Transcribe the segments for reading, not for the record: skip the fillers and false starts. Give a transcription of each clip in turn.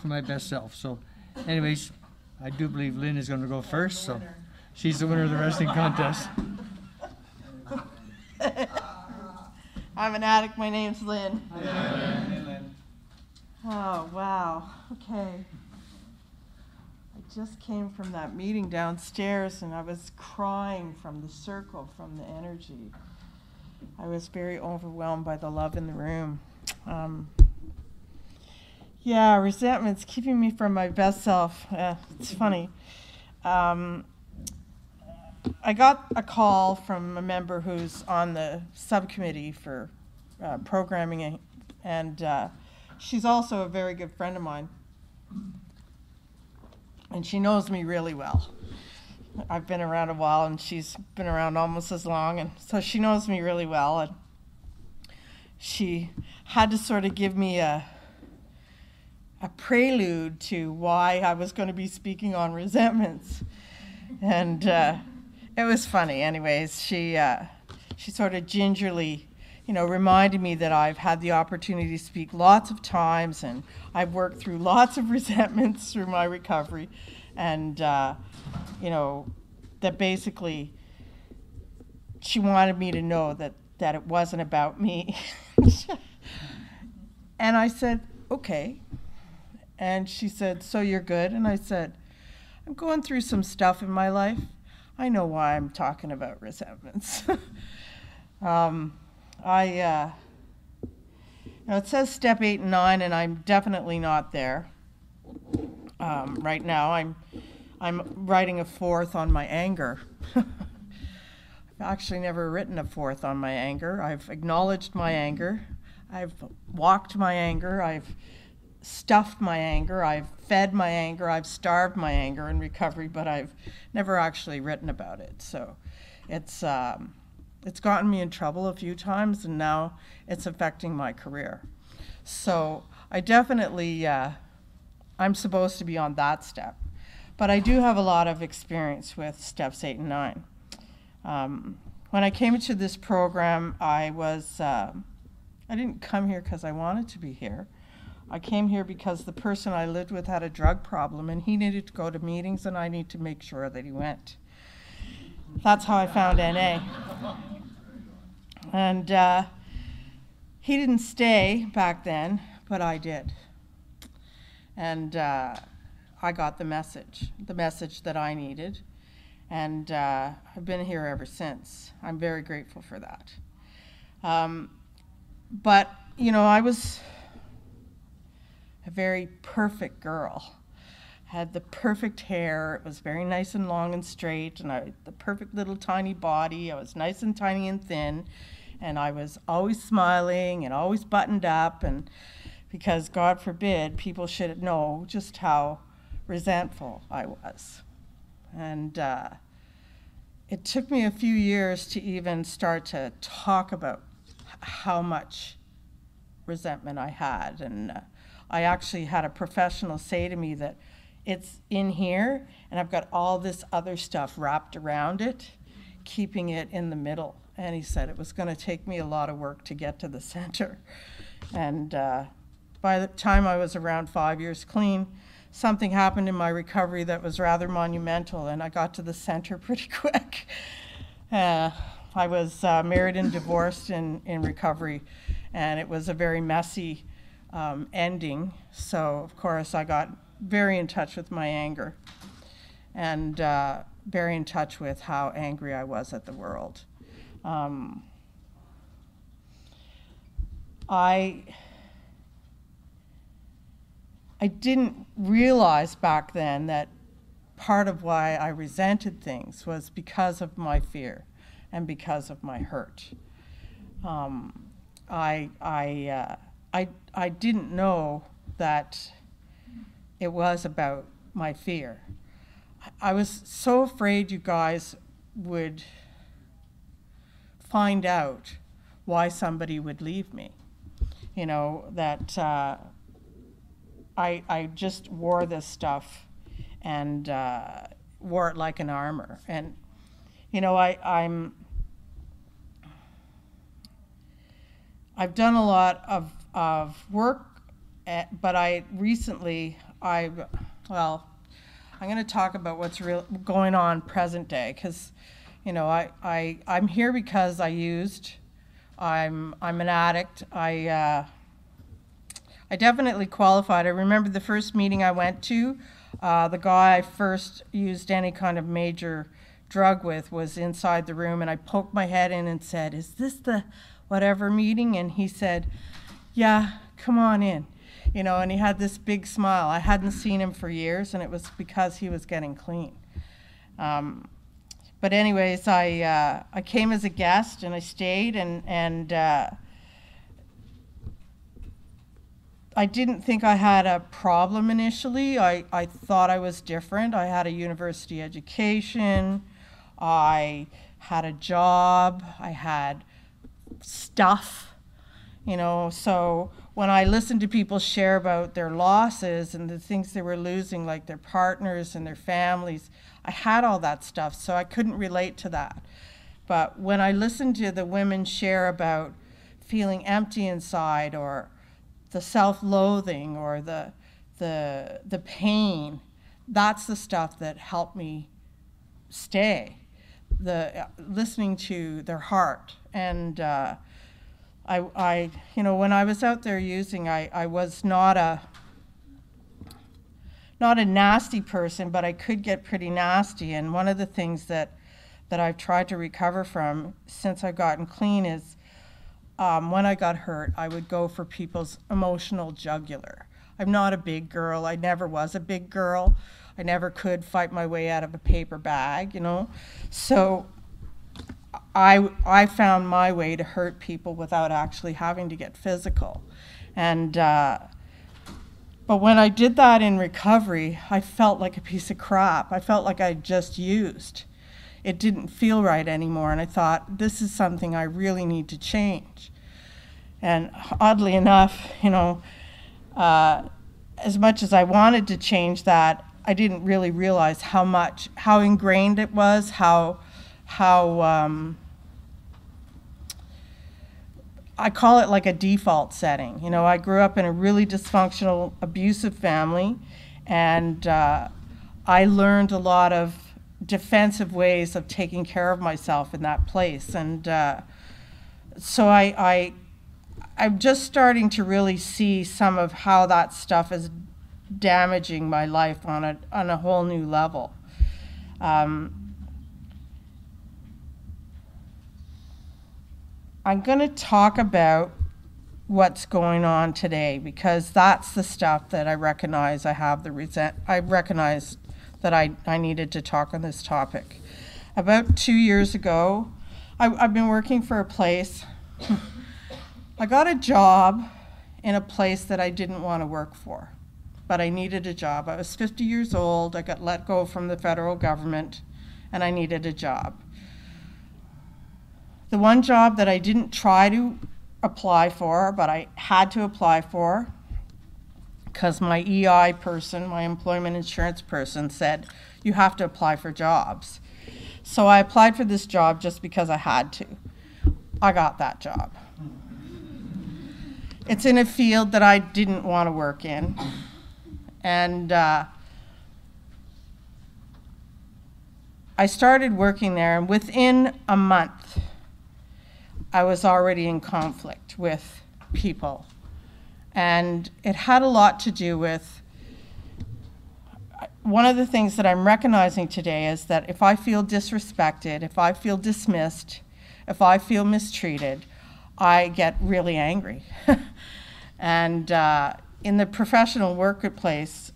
to my best self. So anyways, I do believe Lynn is going to go first, so she's the winner of the wrestling contest. I'm an addict. My name's Lynn. Hi, Lynn. Oh, wow. Okay. I just came from that meeting downstairs, and I was crying from the circle, from the energy. I was very overwhelmed by the love in the room. Yeah, resentment's keeping me from my best self. It's funny. I got a call from a member who's on the subcommittee for programming, and she's also a very good friend of mine. And she knows me really well. I've been around a while, and she's been around almost as long, and so she knows me really well. And she had to sort of give me a prelude to why I was going to be speaking on resentments. And it was funny. Anyways, she sort of gingerly, reminded me that I've had the opportunity to speak lots of times, and I've worked through lots of resentments through my recovery, and that basically she wanted me to know that it wasn't about me. And I said, okay. And she said, so you're good? And I said, I'm going through some stuff in my life. I know why I'm talking about resentments. It says step 8 and 9, and I'm definitely not there. Right now, I'm writing a 4th on my anger. I've actually never written a 4th on my anger. I've acknowledged my anger. I've walked my anger. I've stuffed my anger. I've fed my anger. I've starved my anger in recovery, but I've never actually written about it. So it's gotten me in trouble a few times, and now it's affecting my career. So I definitely, I'm supposed to be on that step. But I do have a lot of experience with steps 8 and 9. When I came into this program, I didn't come here because I wanted to be here. I came here because the person I lived with had a drug problem, and he needed to go to meetings, and I need to make sure that he went. That's how I found NA. And he didn't stay back then, but I did. And I got the message that I needed, and I've been here ever since. I'm very grateful for that. But, I was a very perfect girl. Had the perfect hair. It was very nice and long and straight, and the perfect little tiny body. I was nice and tiny and thin, and I was always smiling and always buttoned up, and because God forbid people should know just how resentful I was. And it took me a few years to even start to talk about how much resentment I had, and I actually had a professional say to me that it's in here, and I've got all this other stuff wrapped around it, keeping it in the middle. And he said it was going to take me a lot of work to get to the center. And by the time I was around 5 years clean, something happened in my recovery that was rather monumental, and I got to the center pretty quick. I was married and divorced in recovery, and it was a very messy ending. So, of course, I got very in touch with my anger, and very in touch with how angry I was at the world. I didn't realize back then that part of why I resented things was because of my fear and because of my hurt. I didn't know that it was about my fear. I was so afraid you guys would find out why somebody would leave me. That I just wore this stuff and wore it like an armor. And, I've done a lot of work, but I recently well, I'm going to talk about what's going on present day, because, you know, I'm here because I used. I'm an addict. I definitely qualified. I remember the first meeting I went to, the guy I first used any kind of major drug with was inside the room, and I poked my head in and said, "Is this the whatever meeting?" And he said, "Yeah, come on in." You know, and he had this big smile. I hadn't seen him for years, and it was because he was getting clean. But anyways, I came as a guest, and I stayed, and I didn't think I had a problem initially. I thought I was different. I had a university education. I had a job. I had stuff, you know, so when I listened to people share about their losses and the things they were losing, like their partners and their families, I had all that stuff, so I couldn't relate to that. But when I listened to the women share about feeling empty inside, or the self-loathing, or the pain, that's the stuff that helped me stay. Listening to their heart. And I you know, when I was out there using, I was not a nasty person, but I could get pretty nasty. And one of the things that I've tried to recover from since I've gotten clean is when I got hurt, I would go for people's emotional jugular. I'm not a big girl. I never was a big girl. I never could fight my way out of a paper bag, you know. So I found my way to hurt people without actually having to get physical. And but when I did that in recovery, I felt like a piece of crap. I felt like I just used. It didn't feel right anymore, and I thought, this is something I really need to change. And oddly enough, you know, as much as I wanted to change that, I didn't really realize how ingrained it was, how I call it like a default setting. You know, I grew up in a really dysfunctional, abusive family, and I learned a lot of defensive ways of taking care of myself in that place. And so I'm just starting to really see some of how that stuff is damaging my life on a whole new level. I'm going to talk about what's going on today, because that's the stuff that I recognize I recognize that I needed to talk on this topic. About 2 years ago, I've been working for a place. I got a job in a place that I didn't want to work for, but I needed a job. I was 50 years old. I got let go from the federal government, and I needed a job. The one job that I didn't try to apply for, but I had to apply for, because my EI person, my employment insurance person, said, you have to apply for jobs. So I applied for this job just because I had to. I got that job. It's in a field that I didn't want to work in. And I started working there, and within a month, I was already in conflict with people. And it had a lot to do with, one of the things that I'm recognizing today is that if I feel disrespected, if I feel dismissed, if I feel mistreated, I get really angry. And in the professional workplace,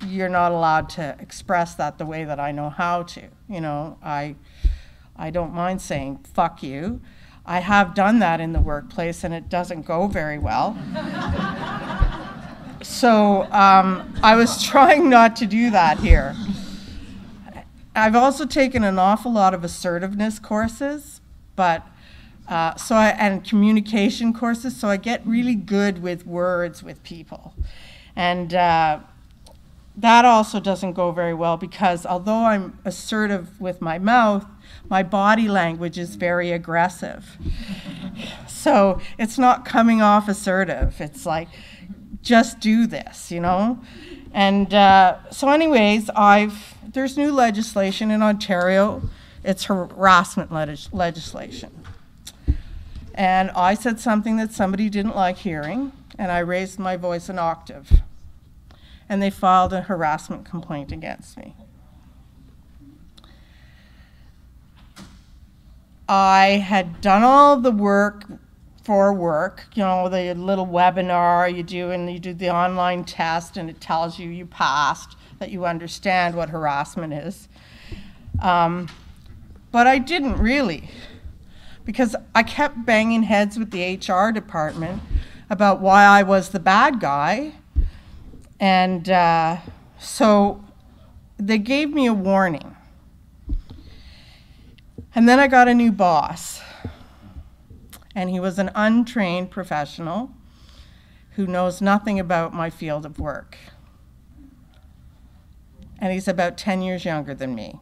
you're not allowed to express that the way that I know how to. You know, I don't mind saying, fuck you. I have done that in the workplace, and it doesn't go very well. So I was trying not to do that here. I've also taken an awful lot of assertiveness courses, but and communication courses, so I get really good with words with people. And that also doesn't go very well, because although I'm assertive with my mouth, my body language is very aggressive. So it's not coming off assertive. It's like just do this, you know? And so anyways, there's new legislation in Ontario. It's harassment legislation. And I said something that somebody didn't like hearing, and I raised my voice an octave. And they filed a harassment complaint against me. I had done all the work for work, you know, the little webinar you do, and you do the online test, and it tells you passed, that you understand what harassment is. But I didn't really, because I kept banging heads with the HR department about why I was the bad guy. And so they gave me a warning. And then I got a new boss. And he was an untrained professional who knows nothing about my field of work. And he's about 10 years younger than me.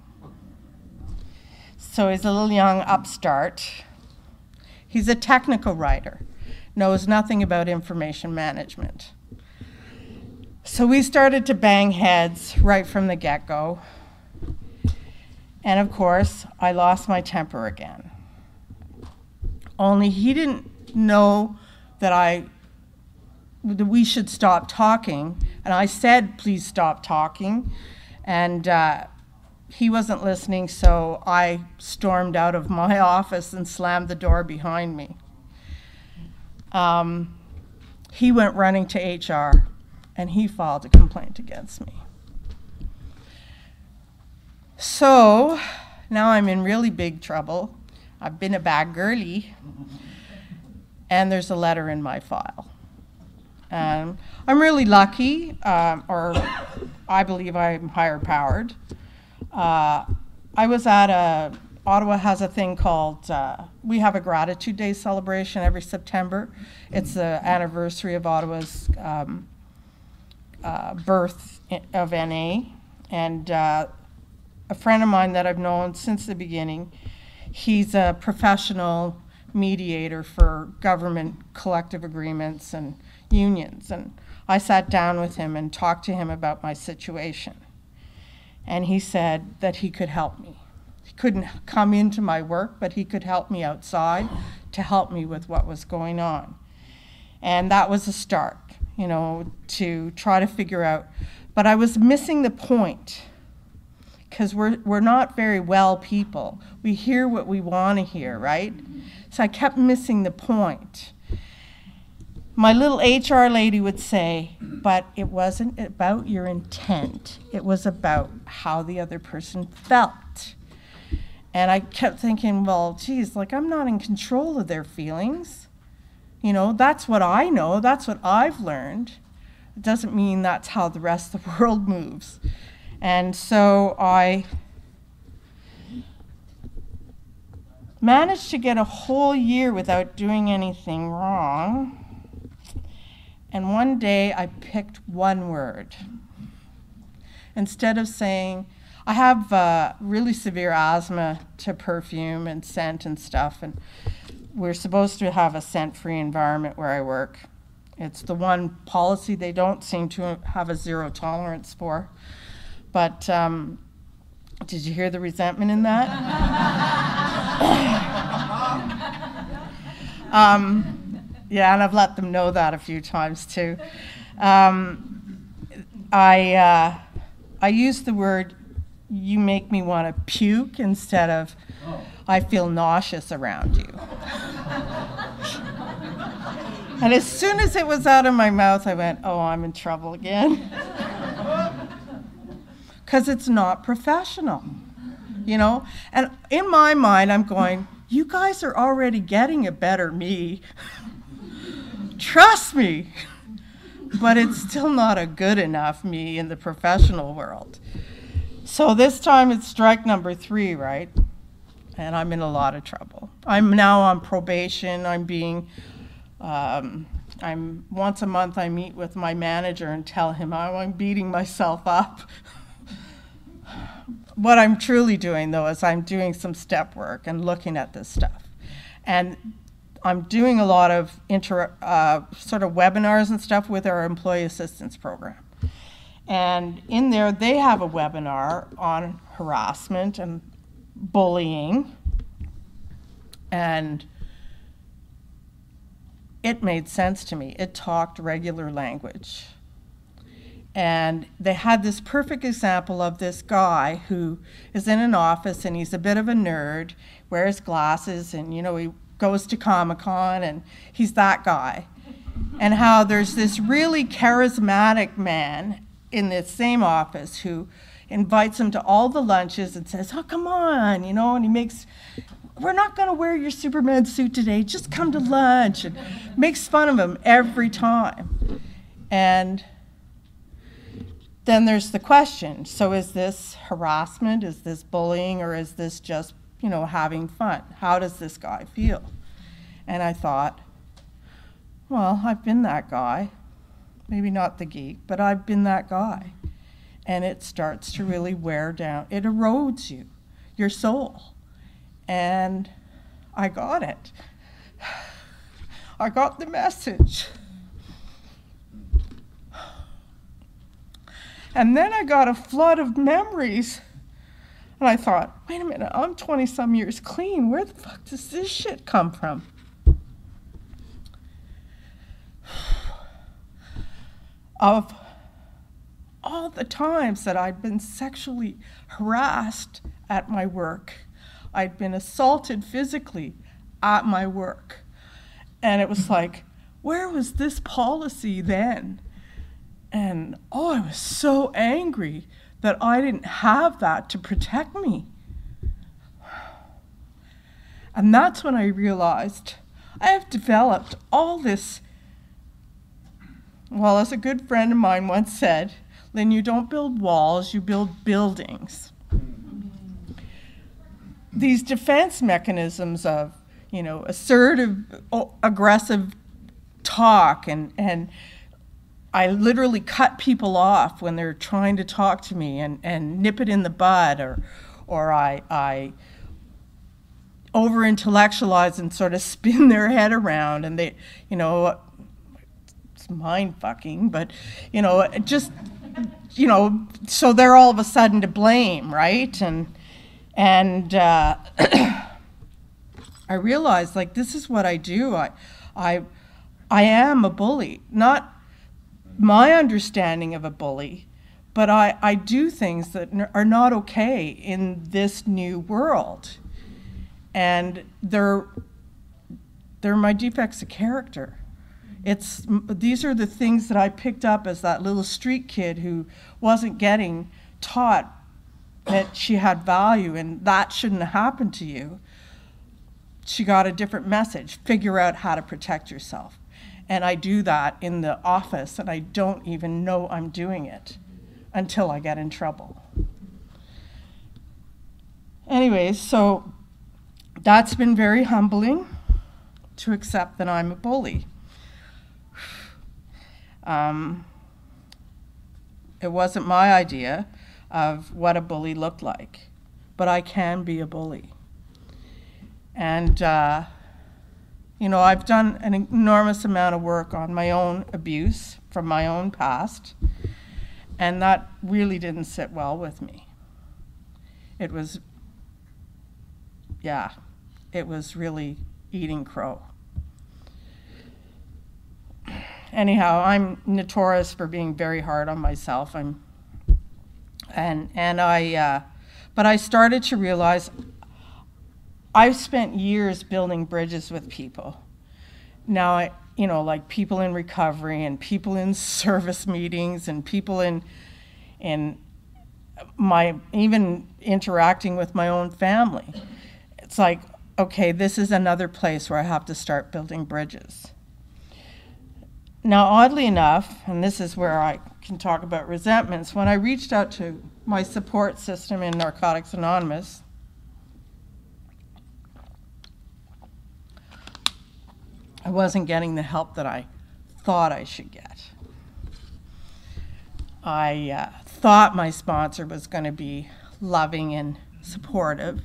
So he's a little young upstart. He's a technical writer, knows nothing about information management. So we started to bang heads right from the get-go. And of course, I lost my temper again. Only he didn't know that we should stop talking. And I said, please stop talking. And he wasn't listening, so I stormed out of my office and slammed the door behind me. He went running to HR, and he filed a complaint against me. So now I'm in really big trouble. I've been a bad girlie, and there's a letter in my file. I'm really lucky, or I believe I'm higher powered. I was at Ottawa has a thing called, we have a Gratitude Day celebration every September. It's the anniversary of Ottawa's birth of NA. And a friend of mine that I've known since the beginning, he's a professional mediator for government collective agreements and unions. And I sat down with him and talked to him about my situation. And he said that he could help me. He couldn't come into my work, but he could help me outside to help me with what was going on. And that was a start, you know, to try to figure out. But I was missing the point, because we're not very well people. We hear what we want to hear, right? So I kept missing the point. My little HR lady would say, but it wasn't about your intent. It was about how the other person felt. And I kept thinking, well, geez, like, I'm not in control of their feelings. You know, that's what I know. That's what I've learned. It doesn't mean that's how the rest of the world moves. And so I managed to get a whole year without doing anything wrong. And one day I picked one word. Instead of saying, I have really severe asthma to perfume and scent and stuff, and we're supposed to have a scent-free environment where I work. It's the one policy they don't seem to have a zero tolerance for. But did you hear the resentment in that? Yeah, and I've let them know that a few times too. I used the word, you make me want to puke, instead of, I feel nauseous around you. And as soon as it was out of my mouth, I went, oh, I'm in trouble again. Because it's not professional, you know? And in my mind, I'm going, you guys are already getting a better me. Trust me. But it's still not a good enough me in the professional world. So this time it's strike number 3, right? And I'm in a lot of trouble. I'm now on probation. Once a month I meet with my manager and tell him how I'm beating myself up. What I'm truly doing, though, is I'm doing some step work and looking at this stuff. And I'm doing a lot of sort of webinars and stuff with our employee assistance program. And in there, they have a webinar on harassment and bullying. And it made sense to me. It talked regular language. And they had this perfect example of this guy who is in an office and he's a bit of a nerd, wears glasses, and you know, he goes to Comic-Con, and he's that guy. And how there's this really charismatic man in this same office who invites him to all the lunches and says, oh, come on, you know, and he makes, we're not going to wear your Superman suit today, just come to lunch, and makes fun of him every time. And then there's the question, so is this harassment, is this bullying, or is this just, you know, having fun? How does this guy feel? And I thought, well, I've been that guy. Maybe not the geek, but I've been that guy. And it starts to really wear down. It erodes you, your soul. And I got it. I got the message. And then I got a flood of memories. And I thought, wait a minute, I'm 20-some years clean. Where the fuck does this shit come from? Of all the times that I'd been sexually harassed at my work, I'd been assaulted physically at my work. And it was like, where was this policy then? And oh, I was so angry that I didn't have that to protect me. And that's when I realized I have developed all this. Well, as a good friend of mine once said, Lynn, you don't build walls, you build buildings. These defense mechanisms of, you know, assertive, aggressive talk, and I literally cut people off when they're trying to talk to me and nip it in the bud, or I over-intellectualize and sort of spin their head around, and they, you know, it's mind-fucking, but, you know, just, you know, so they're all of a sudden to blame, right? And I realized, like, this is what I do. I am a bully. Not my understanding of a bully, but I do things that are not okay in this new world. And they're my defects of character. These are the things that I picked up as that little street kid who wasn't getting taught that she had value and that shouldn't have happened to you. She got a different message: figure out how to protect yourself. And I do that in the office, and I don't even know I'm doing it until I get in trouble. Anyways, so that's been very humbling to accept that I'm a bully. It wasn't my idea of what a bully looked like, but I can be a bully. And you know, I've done an enormous amount of work on my own abuse from my own past, and that really didn't sit well with me. It was, yeah, it was really eating crow. Anyhow, I'm notorious for being very hard on myself. But I started to realize I've spent years building bridges with people. Now, you know, like people in recovery and people in service meetings and people in my, even interacting with my own family. It's like, okay, this is another place where I have to start building bridges. Now, oddly enough, and this is where I can talk about resentments, when I reached out to my support system in Narcotics Anonymous, I wasn't getting the help that I thought I should get. I thought my sponsor was going to be loving and supportive.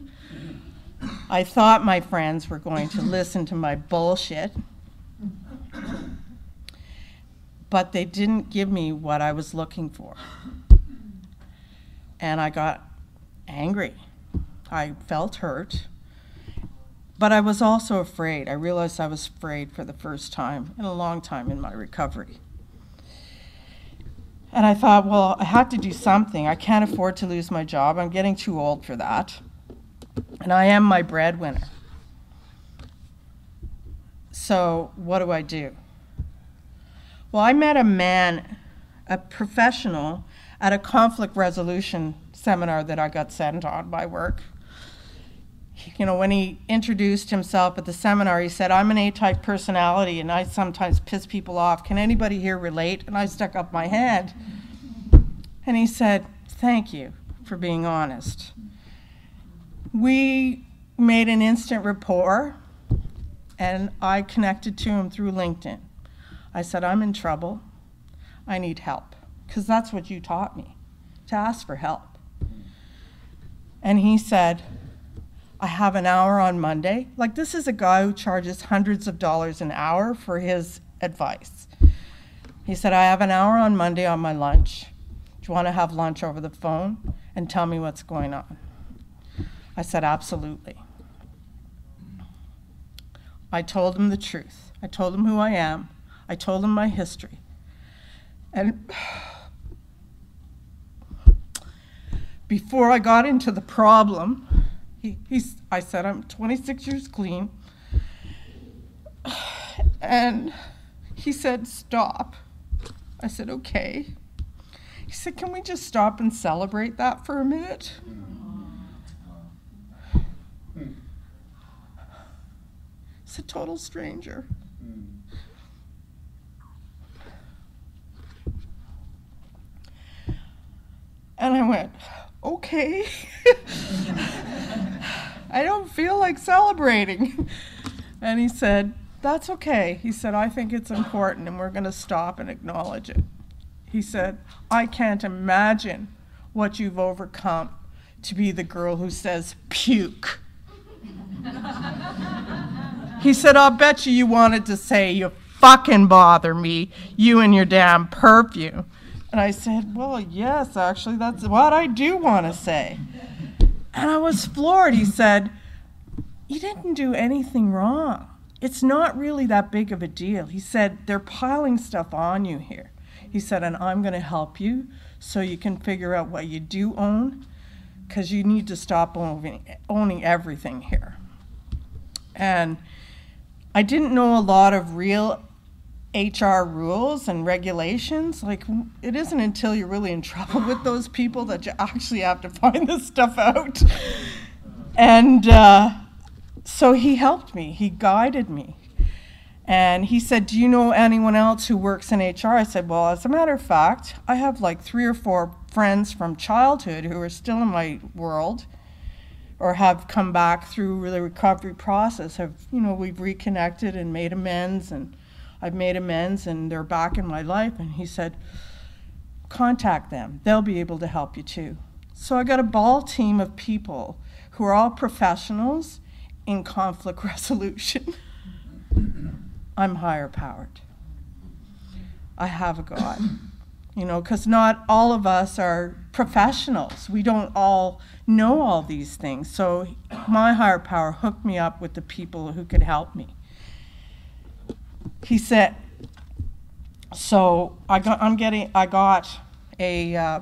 I thought my friends were going to listen to my bullshit, but they didn't give me what I was looking for. And I got angry. I felt hurt, but I was also afraid. I realized I was afraid for the first time in a long time in my recovery. And I thought, well, I have to do something. I can't afford to lose my job. I'm getting too old for that. And I am my breadwinner. So what do I do? Well, I met a man, a professional, at a conflict resolution seminar that I got sent on by work. You know, when he introduced himself at the seminar, he said, I'm an A-type personality and I sometimes piss people off. Can anybody here relate? And I stuck up my hand. And he said, thank you for being honest. We made an instant rapport, and I connected to him through LinkedIn. I said, I'm in trouble. I need help, because that's what you taught me, to ask for help. And he said, I have an hour on Monday. Like, this is a guy who charges hundreds of dollars an hour for his advice. He said, I have an hour on Monday on my lunch. Do you want to have lunch over the phone and tell me what's going on? I said, absolutely. I told him the truth. I told him who I am. I told him my history. And before I got into the problem, I said, I'm 26 years clean. And he said, stop. I said, okay. He said, can we just stop and celebrate that for a minute? He's a total stranger. And I went, okay. I don't feel like celebrating. And he said, that's okay. He said, I think it's important and we're going to stop and acknowledge it. He said, I can't imagine what you've overcome to be the girl who says puke. He said, I'll bet you wanted to say, you fucking bother me, you and your damn perfume. And I said, well, yes, actually, that's what I do want to say. And I was floored. He said, you didn't do anything wrong. It's not really that big of a deal. He said, they're piling stuff on you here. He said, and I'm going to help you so you can figure out what you do own, because you need to stop owning everything here. And I didn't know a lot of real HR rules and regulations. Like, it isn't until you're really in trouble with those people that you actually have to find this stuff out. And so he helped me. He guided me. And he said, do you know anyone else who works in HR? I said, well, as a matter of fact, I have like 3 or 4 friends from childhood who are still in my world or have come back through the recovery process. We've reconnected and made amends, and I've made amends, and they're back in my life. And he said, contact them. They'll be able to help you too. So I got a ball team of people who are all professionals in conflict resolution. I'm higher powered. I have a God, because not all of us are professionals. We don't all know all these things. So my higher power hooked me up with the people who could help me. He said, so I got a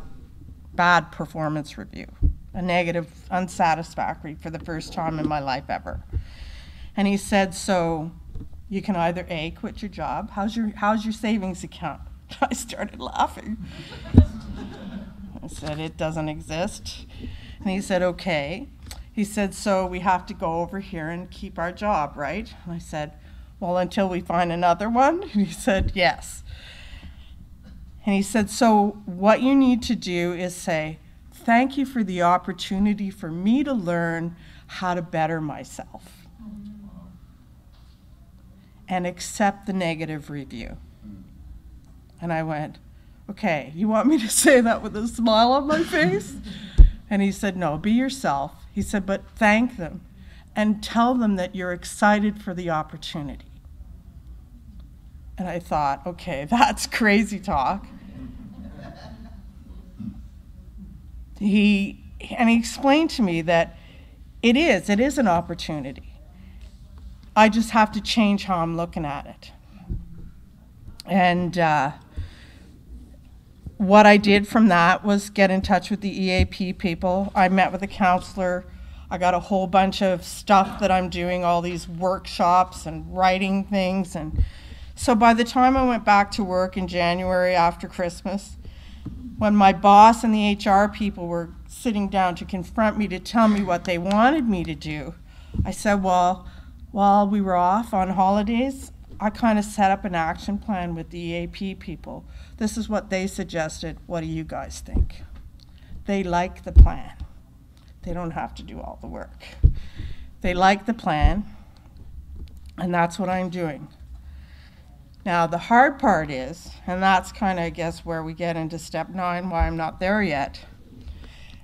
bad performance review, a negative, unsatisfactory for the first time in my life ever. And he said, so you can either A, quit your job. How's your savings account? I started laughing. I said, it doesn't exist. And he said, okay. He said, so we have to go over here and keep our job, right? And I said, well, until we find another one? And he said, yes. And he said, so what you need to do is say, thank you for the opportunity for me to learn how to better myself. And accept the negative review. And I went, okay, you want me to say that with a smile on my face? And he said, no, be yourself. He said, but thank them and tell them that you're excited for the opportunity. And I thought, okay, that's crazy talk. He explained to me that it is an opportunity. I just have to change how I'm looking at it. And what I did from that was get in touch with the EAP people. I met with a counselor. I got a whole bunch of stuff that I'm doing, all these workshops and writing things. And so by the time I went back to work in January after Christmas, when my boss and the HR people were sitting down to confront me to tell me what they wanted me to do, I said, well, while we were off on holidays, I kind of set up an action plan with the EAP people. This is what they suggested. What do you guys think? They like the plan. They don't have to do all the work. They like the plan, and that's what I'm doing. Now, the hard part is, and that's kind of, I guess, where we get into step 9, why I'm not there yet,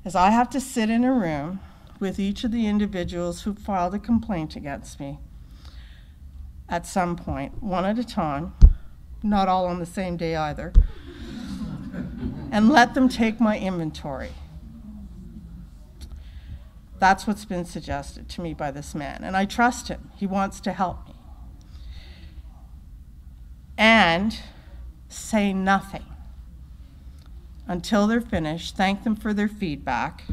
is I have to sit in a room with each of the individuals who filed a complaint against me at some point, one at a time, not all on the same day either, and let them take my inventory. That's what's been suggested to me by this man, and I trust him. He wants to help me. And say nothing until they're finished, thank them for their feedback,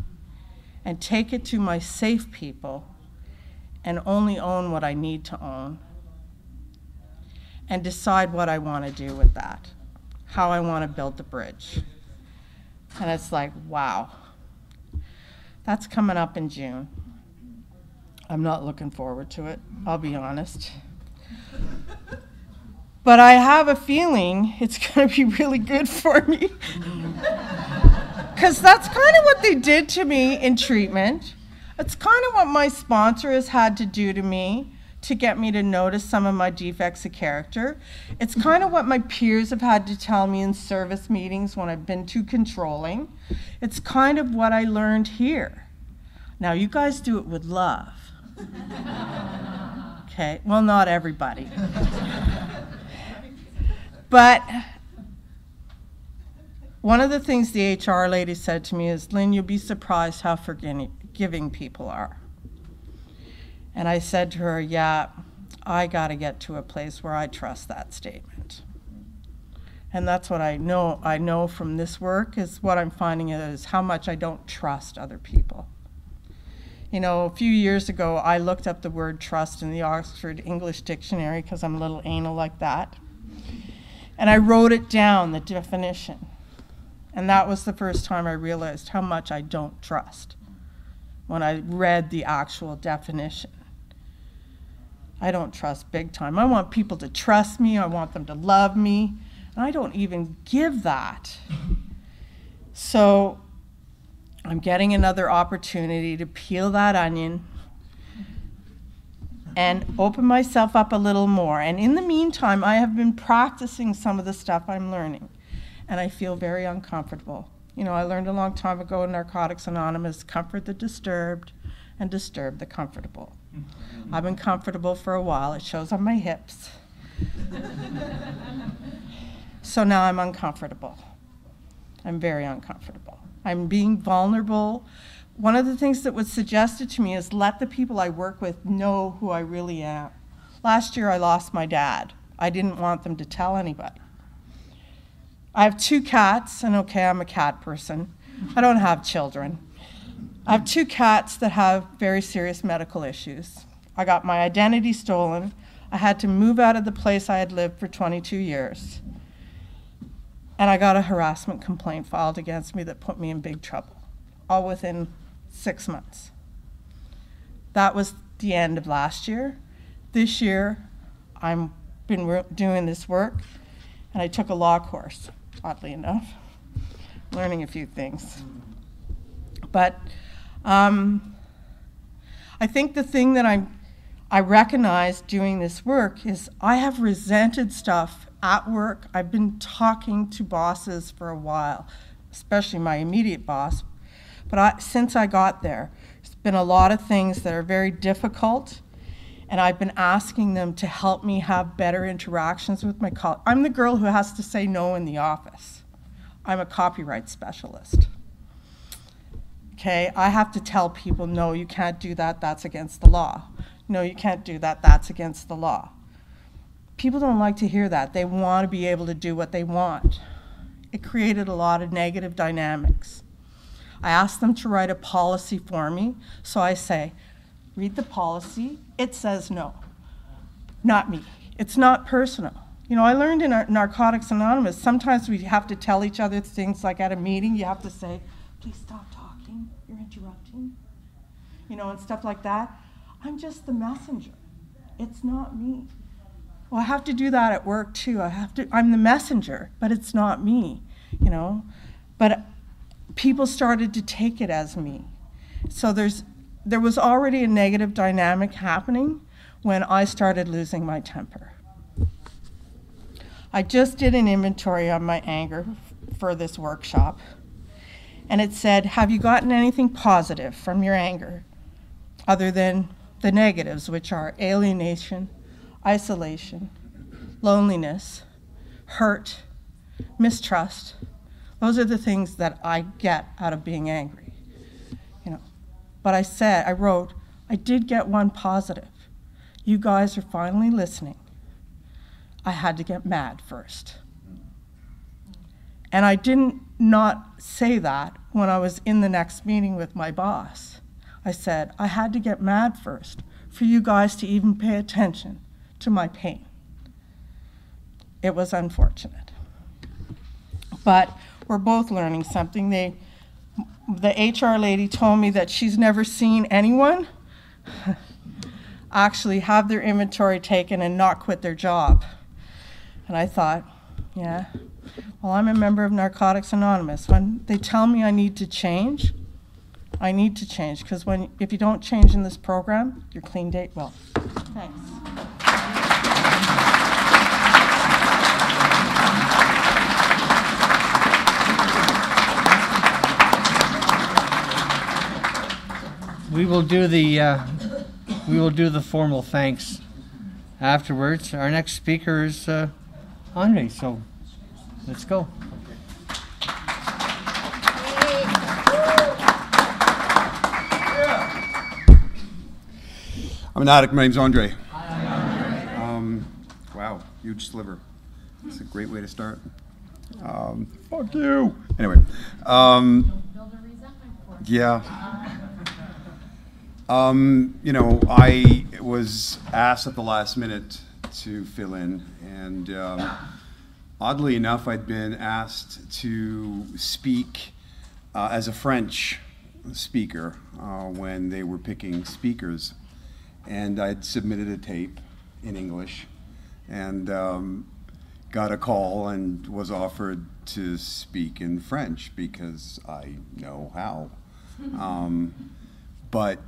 and take it to my safe people and only own what I need to own and decide what I want to do with that, how I want to build the bridge. And it's like, wow, that's coming up in June. I'm not looking forward to it, I'll be honest. But I have a feeling it's going to be really good for me. Because that's kind of what they did to me in treatment. It's kind of what my sponsor has had to do to me to get me to notice some of my defects of character. It's kind of what my peers have had to tell me in service meetings when I've been too controlling. It's kind of what I learned here. Now, you guys do it with love. Okay, well, not everybody. But one of the things the HR lady said to me is, Lynn, you'll be surprised how forgiving people are. And I said to her, yeah, I got to get to a place where I trust that statement. And that's what I know from this work, is what I'm finding is how much I don't trust other people. You know, a few years ago, I looked up the word trust in the Oxford English Dictionary because I'm a little anal like that. And I wrote it down, the definition. And that was the first time I realized how much I don't trust when I read the actual definition. I don't trust big time. I want people to trust me. I want them to love me. And I don't even give that. So I'm getting another opportunity to peel that onion and open myself up a little more. And in the meantime, I have been practicing some of the stuff I'm learning. And I feel very uncomfortable. You know, I learned a long time ago in Narcotics Anonymous, comfort the disturbed and disturb the comfortable. I've been comfortable for a while. It shows on my hips. So now I'm uncomfortable. I'm very uncomfortable. I'm being vulnerable. One of the things that was suggested to me is let the people I work with know who I really am. Last year I lost my dad. I didn't want them to tell anybody. I have 2 cats, and okay, I'm a cat person. I don't have children. I have 2 cats that have very serious medical issues. I got my identity stolen. I had to move out of the place I had lived for 22 years. And I got a harassment complaint filed against me that put me in big trouble, all within 6 months. That was the end of last year. This year, I've been doing this work, and I took a law course, oddly enough, learning a few things. But I think the thing that I recognize doing this work is I have resented stuff at work. I've been talking to bosses for a while, especially my immediate boss. But since I got there, there's been a lot of things that are very difficult, and I've been asking them to help me have better interactions with my colleagues. I'm the girl who has to say no in the office. I'm a copyright specialist. Okay, I have to tell people, no, you can't do that, that's against the law. No, you can't do that, that's against the law. People don't like to hear that. They want to be able to do what they want. It created a lot of negative dynamics. I asked them to write a policy for me, so I say, read the policy, it says no, not me. It's not personal. You know, I learned in our Narcotics Anonymous, sometimes we have to tell each other things like at a meeting, you have to say, please stop talking, you're interrupting, you know, and stuff like that. I'm just the messenger. It's not me. Well, I have to do that at work too. I'm the messenger, but it's not me, you know. But people started to take it as me. So there was already a negative dynamic happening when I started losing my temper. I just did an inventory on my anger for this workshop, and it said, have you gotten anything positive from your anger other than the negatives, which are alienation, isolation, loneliness, hurt, mistrust? Those are the things that I get out of being angry, you know. But I wrote, I did get one positive. You guys are finally listening. I had to get mad first. And I didn't not say that when I was in the next meeting with my boss. I said, I had to get mad first for you guys to even pay attention to my pain. It was unfortunate. But we're both learning something. The HR lady told me that she's never seen anyone actually have their inventory taken and not quit their job. And I thought, yeah, well, I'm a member of Narcotics Anonymous. When they tell me I need to change, I need to change, because if you don't change in this program, your clean date will. Thanks. We will do the formal thanks afterwards. Our next speaker is Andre, so let's go. I'm an addict. My name's Andre. Wow, huge sliver. That's a great way to start. Fuck you. Anyway. Yeah. You know, I was asked at the last minute to fill in, and oddly enough, I'd been asked to speak as a French speaker when they were picking speakers, and I'd submitted a tape in English, and got a call and was offered to speak in French because I know how. But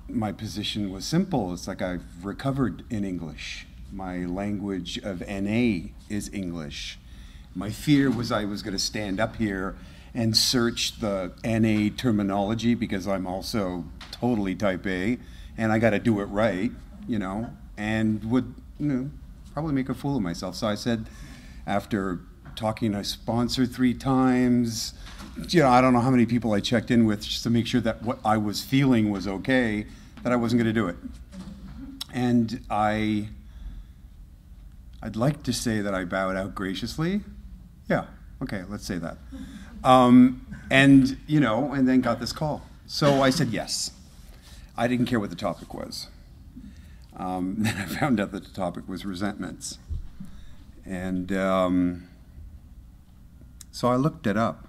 my position was simple. It's like I've recovered in English. My language of NA is English. My fear was I was going to stand up here and search the NA terminology because I'm also totally type A, and I got to do it right, you know, and would, you know, probably make a fool of myself. So I said, after talking to a sponsor 3 times, you know, I don't know how many people I checked in with just to make sure that what I was feeling was okay, that I wasn't going to do it. And I'd like to say that I bowed out graciously. Yeah, okay, let's say that. And, you know, and then got this call. So I said yes. I didn't care what the topic was. Then I found out that the topic was resentments. And so I looked it up.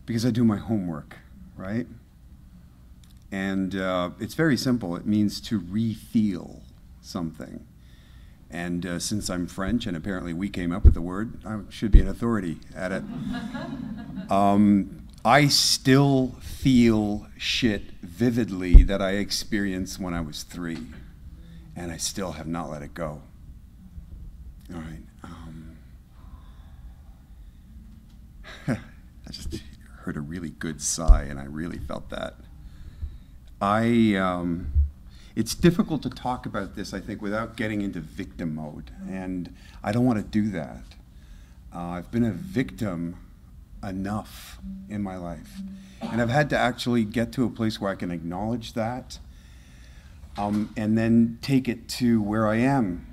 Because I do my homework, right? And it's very simple. It means to re-feel something. And since I'm French, and apparently we came up with the word, I should be an authority at it. I still feel shit vividly that I experienced when I was 3. And I still have not let it go. All right. I just heard a really good sigh, and I really felt that. It's difficult to talk about this, I think, without getting into victim mode, and I don't want to do that. I've been a victim enough in my life, and I've had to actually get to a place where I can acknowledge that, and then take it to where I am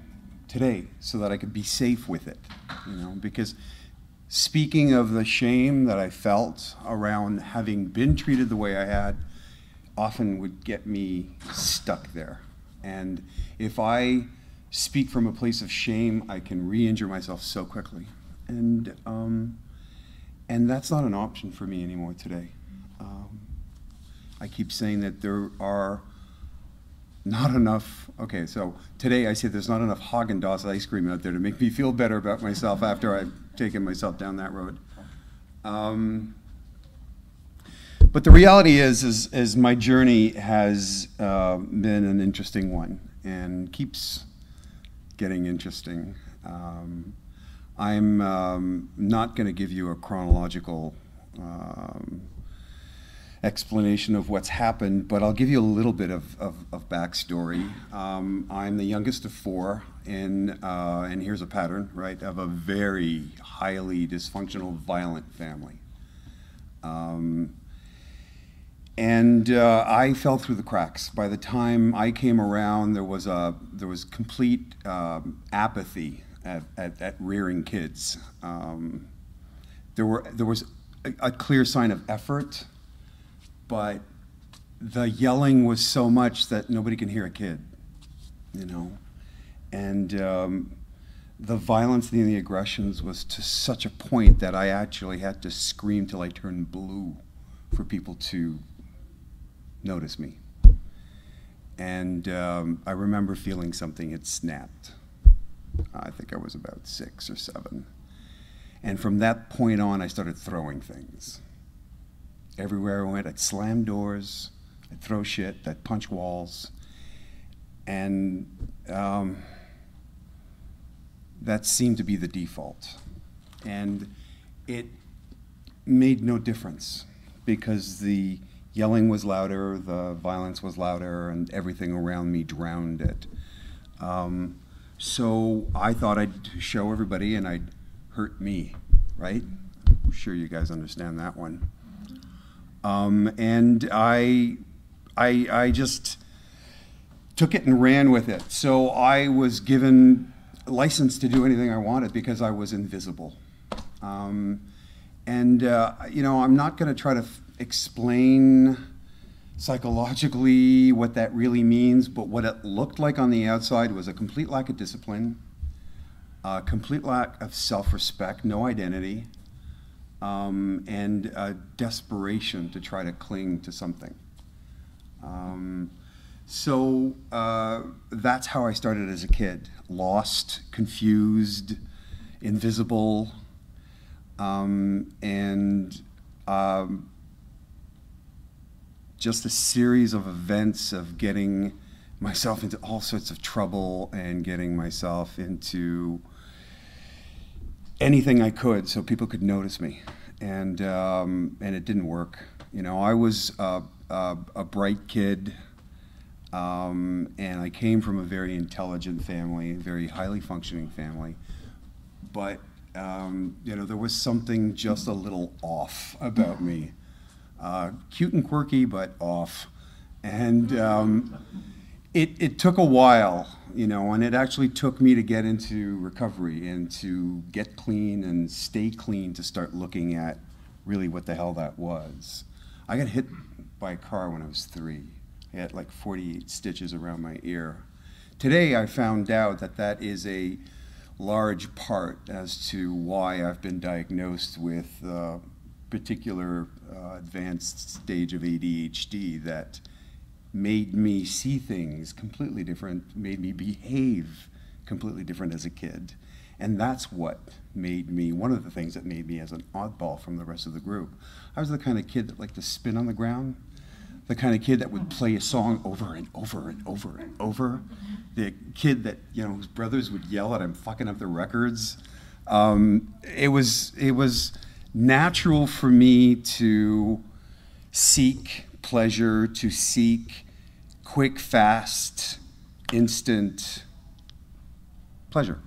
today so that I could be safe with it, because speaking of the shame that I felt around having been treated the way I had often would get me stuck there. And if I speak from a place of shame, I can re-injure myself so quickly. And that's not an option for me anymore today. I keep saying that there are not enough, okay, so today I say there's not enough Haagen-Dazs ice cream out there to make me feel better about myself after I've taken myself down that road. But the reality is my journey has been an interesting one and keeps getting interesting. I'm not going to give you a chronological explanation of what's happened, but I'll give you a little bit of backstory. I'm the youngest of four, and here's a pattern, right, of a very highly dysfunctional, violent family. I fell through the cracks. By the time I came around, there was complete apathy at rearing kids. There was a clear sign of effort, but the yelling was so much that nobody can hear a kid, and the violence and the aggressions was to such a point that I actually had to scream till I turned blue for people to notice me. And I remember feeling something had snapped. I think I was about 6 or 7. And from that point on, I started throwing things. Everywhere I went, I'd slam doors, I'd throw shit, I'd punch walls. And that seemed to be the default. And it made no difference because the yelling was louder, the violence was louder, and everything around me drowned it. So I thought I'd show everybody and I'd hurt me, right? I'm sure you guys understand that one. And I just took it and ran with it. So I was given license to do anything I wanted because I was invisible. I'm not going to try to explain psychologically what that really means, but what it looked like on the outside was a complete lack of discipline, a complete lack of self-respect, no identity, and a desperation to try to cling to something. So that's how I started as a kid. Lost, confused, invisible, just a series of events of getting myself into all sorts of trouble and getting myself into anything I could so people could notice me. And it didn't work. I was a bright kid, and I came from a very intelligent family, a very highly functioning family. But, there was something just a little off about me. Cute and quirky, but off. And it took a while, and it actually took me to get into recovery and to get clean and stay clean to start looking at really what the hell that was. I got hit by a car when I was 3. I had like 48 stitches around my ear. Today I found out that is a large part as to why I've been diagnosed with particular advanced stage of ADHD that made me see things completely different, made me behave completely different as a kid. And that's what made me, one of the things that made me as an oddball from the rest of the group. I was the kind of kid that liked to spin on the ground, the kind of kid that would play a song over and over and over and over, the kid that, whose brothers would yell at him fucking up the records. It was natural for me to seek pleasure, to seek quick, fast, instant pleasure,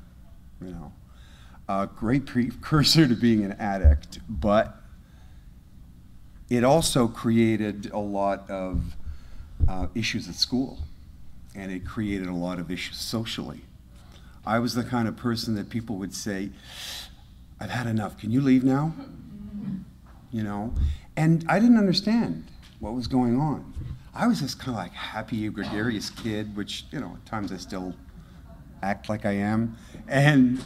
you know. A great precursor to being an addict, but it also created a lot of issues at school, and it created a lot of issues socially. I was the kind of person that people would say, I've had enough, can you leave now? You know, and I didn't understand what was going on. I was this kind of like happy, gregarious kid, which, you know, at times I still act like I am. And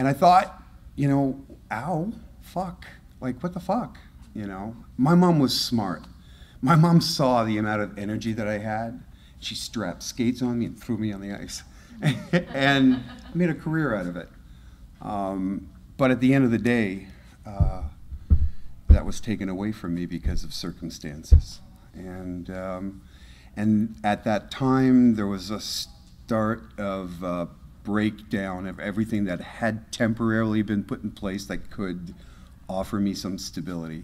I thought, you know, ow, fuck, like what the fuck, you know? My mom was smart. My mom saw the amount of energy that I had. She strapped skates on me and threw me on the ice and made a career out of it. But at the end of the day, that was taken away from me because of circumstances. And at that time, there was a start of breakdown of everything that had temporarily been put in place that could offer me some stability.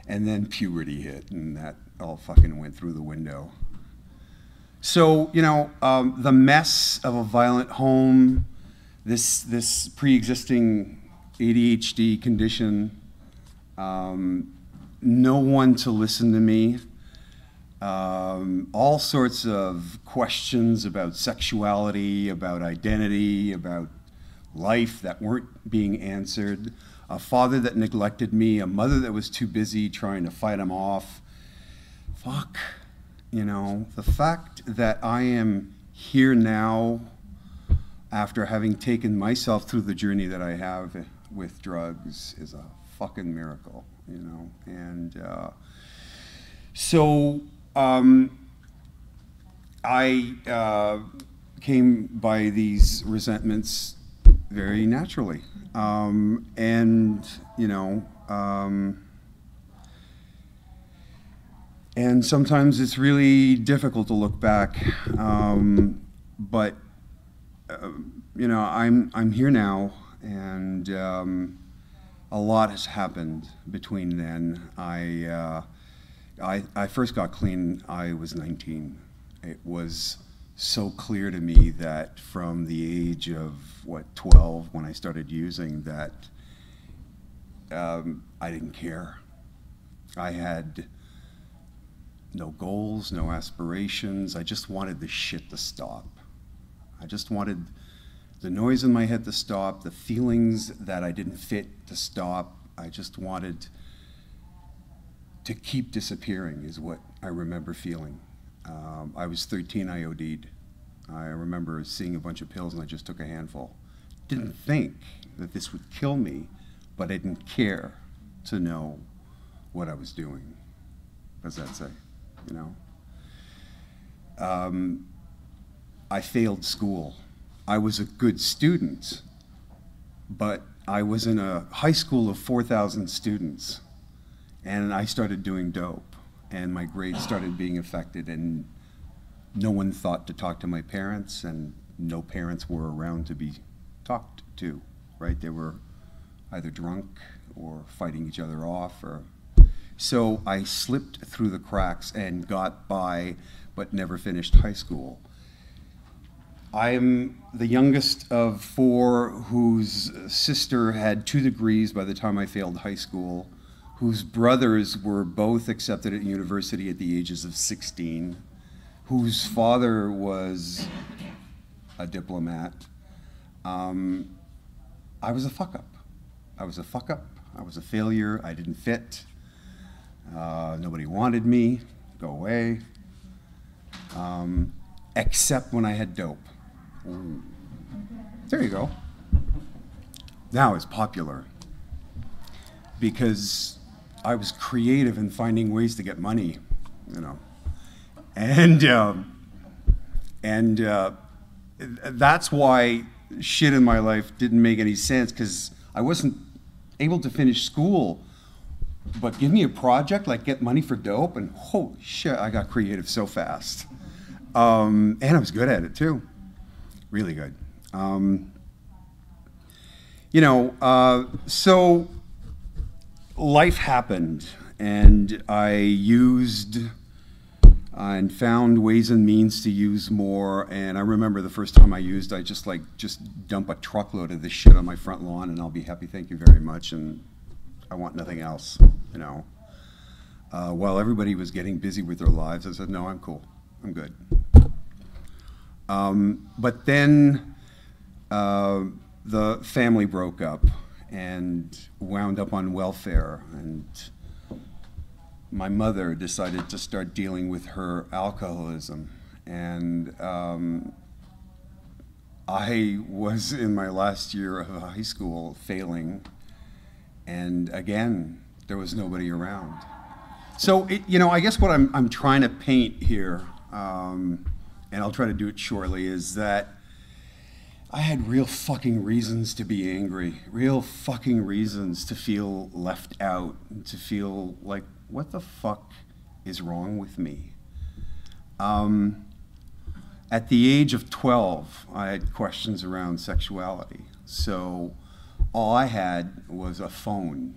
And then puberty hit, and that all fucking went through the window. So, you know, the mess of a violent home, this pre-existing ADHD condition, no one to listen to me, all sorts of questions about sexuality, about identity, about life that weren't being answered, a father that neglected me, a mother that was too busy trying to fight him off. Fuck, you know, the fact that I am here now after having taken myself through the journey that I have with drugs is a fucking miracle, you know. And so I came by these resentments very naturally. And, you know, and sometimes it's really difficult to look back, but you know, I'm here now, and a lot has happened between then. I first got clean, I was 19. It was so clear to me that from the age of, 12, when I started using, that I didn't care. I had no goals, no aspirations. I just wanted the shit to stop. I just wanted the noise in my head to stop, the feelings that I didn't fit to stop. I just wanted to keep disappearing is what I remember feeling. I was 13, I OD'd. I remember seeing a bunch of pills and I just took a handful. Didn't think that this would kill me, but I didn't care to know what I was doing. What does that say, you know? I failed school. I was a good student, but I was in a high school of 4,000 students, and I started doing dope, and my grades started being affected, and no one thought to talk to my parents, and no parents were around to be talked to, right? They were either drunk or fighting each other off, or so I slipped through the cracks and got by, but never finished high school. I am the youngest of 4 whose sister had 2 degrees by the time I failed high school, whose brothers were both accepted at university at the ages of 16, whose father was a diplomat. I was a fuck-up. I was a fuck-up. I was a failure. I didn't fit. Nobody wanted me. Go away. Except when I had dope. Ooh. There you go. Now it's popular because I was creative in finding ways to get money, you know, and that's why shit in my life didn't make any sense, because I wasn't able to finish school. But give me a project like get money for dope, and holy shit, I got creative so fast, and I was good at it too. Really good. You know, so life happened, and I used and found ways and means to use more. And I remember the first time I used, I just dump a truckload of this shit on my front lawn, and I'll be happy, thank you very much, and I want nothing else, you know. While everybody was getting busy with their lives, I said, no, I'm cool, I'm good. But then the family broke up and wound up on welfare, and my mother decided to start dealing with her alcoholism. And I was in my last year of high school failing, and again, there was nobody around. So, you know, I guess what I'm trying to paint here, and I'll try to do it shortly, is that I had real fucking reasons to be angry, real fucking reasons to feel left out, to feel like, what the fuck is wrong with me? At the age of 12, I had questions around sexuality. So all I had was a phone.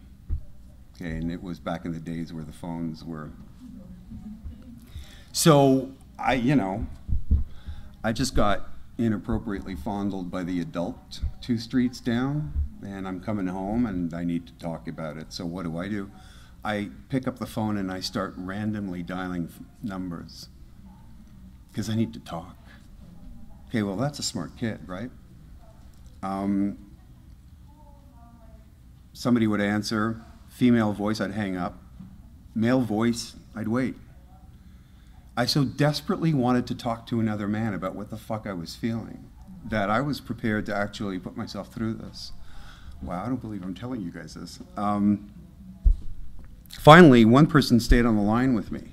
Okay, and it was back in the days where the phones were. So I just got inappropriately fondled by the adult 2 streets down, and I'm coming home and I need to talk about it. So what do? I pick up the phone and I start randomly dialing numbers because I need to talk. Okay, well, that's a smart kid, right? Somebody would answer, female voice, I'd hang up. Male voice, I'd wait. I so desperately wanted to talk to another man about what the fuck I was feeling that I was prepared to actually put myself through this. Wow, I don't believe I'm telling you guys this. Finally, one person stayed on the line with me,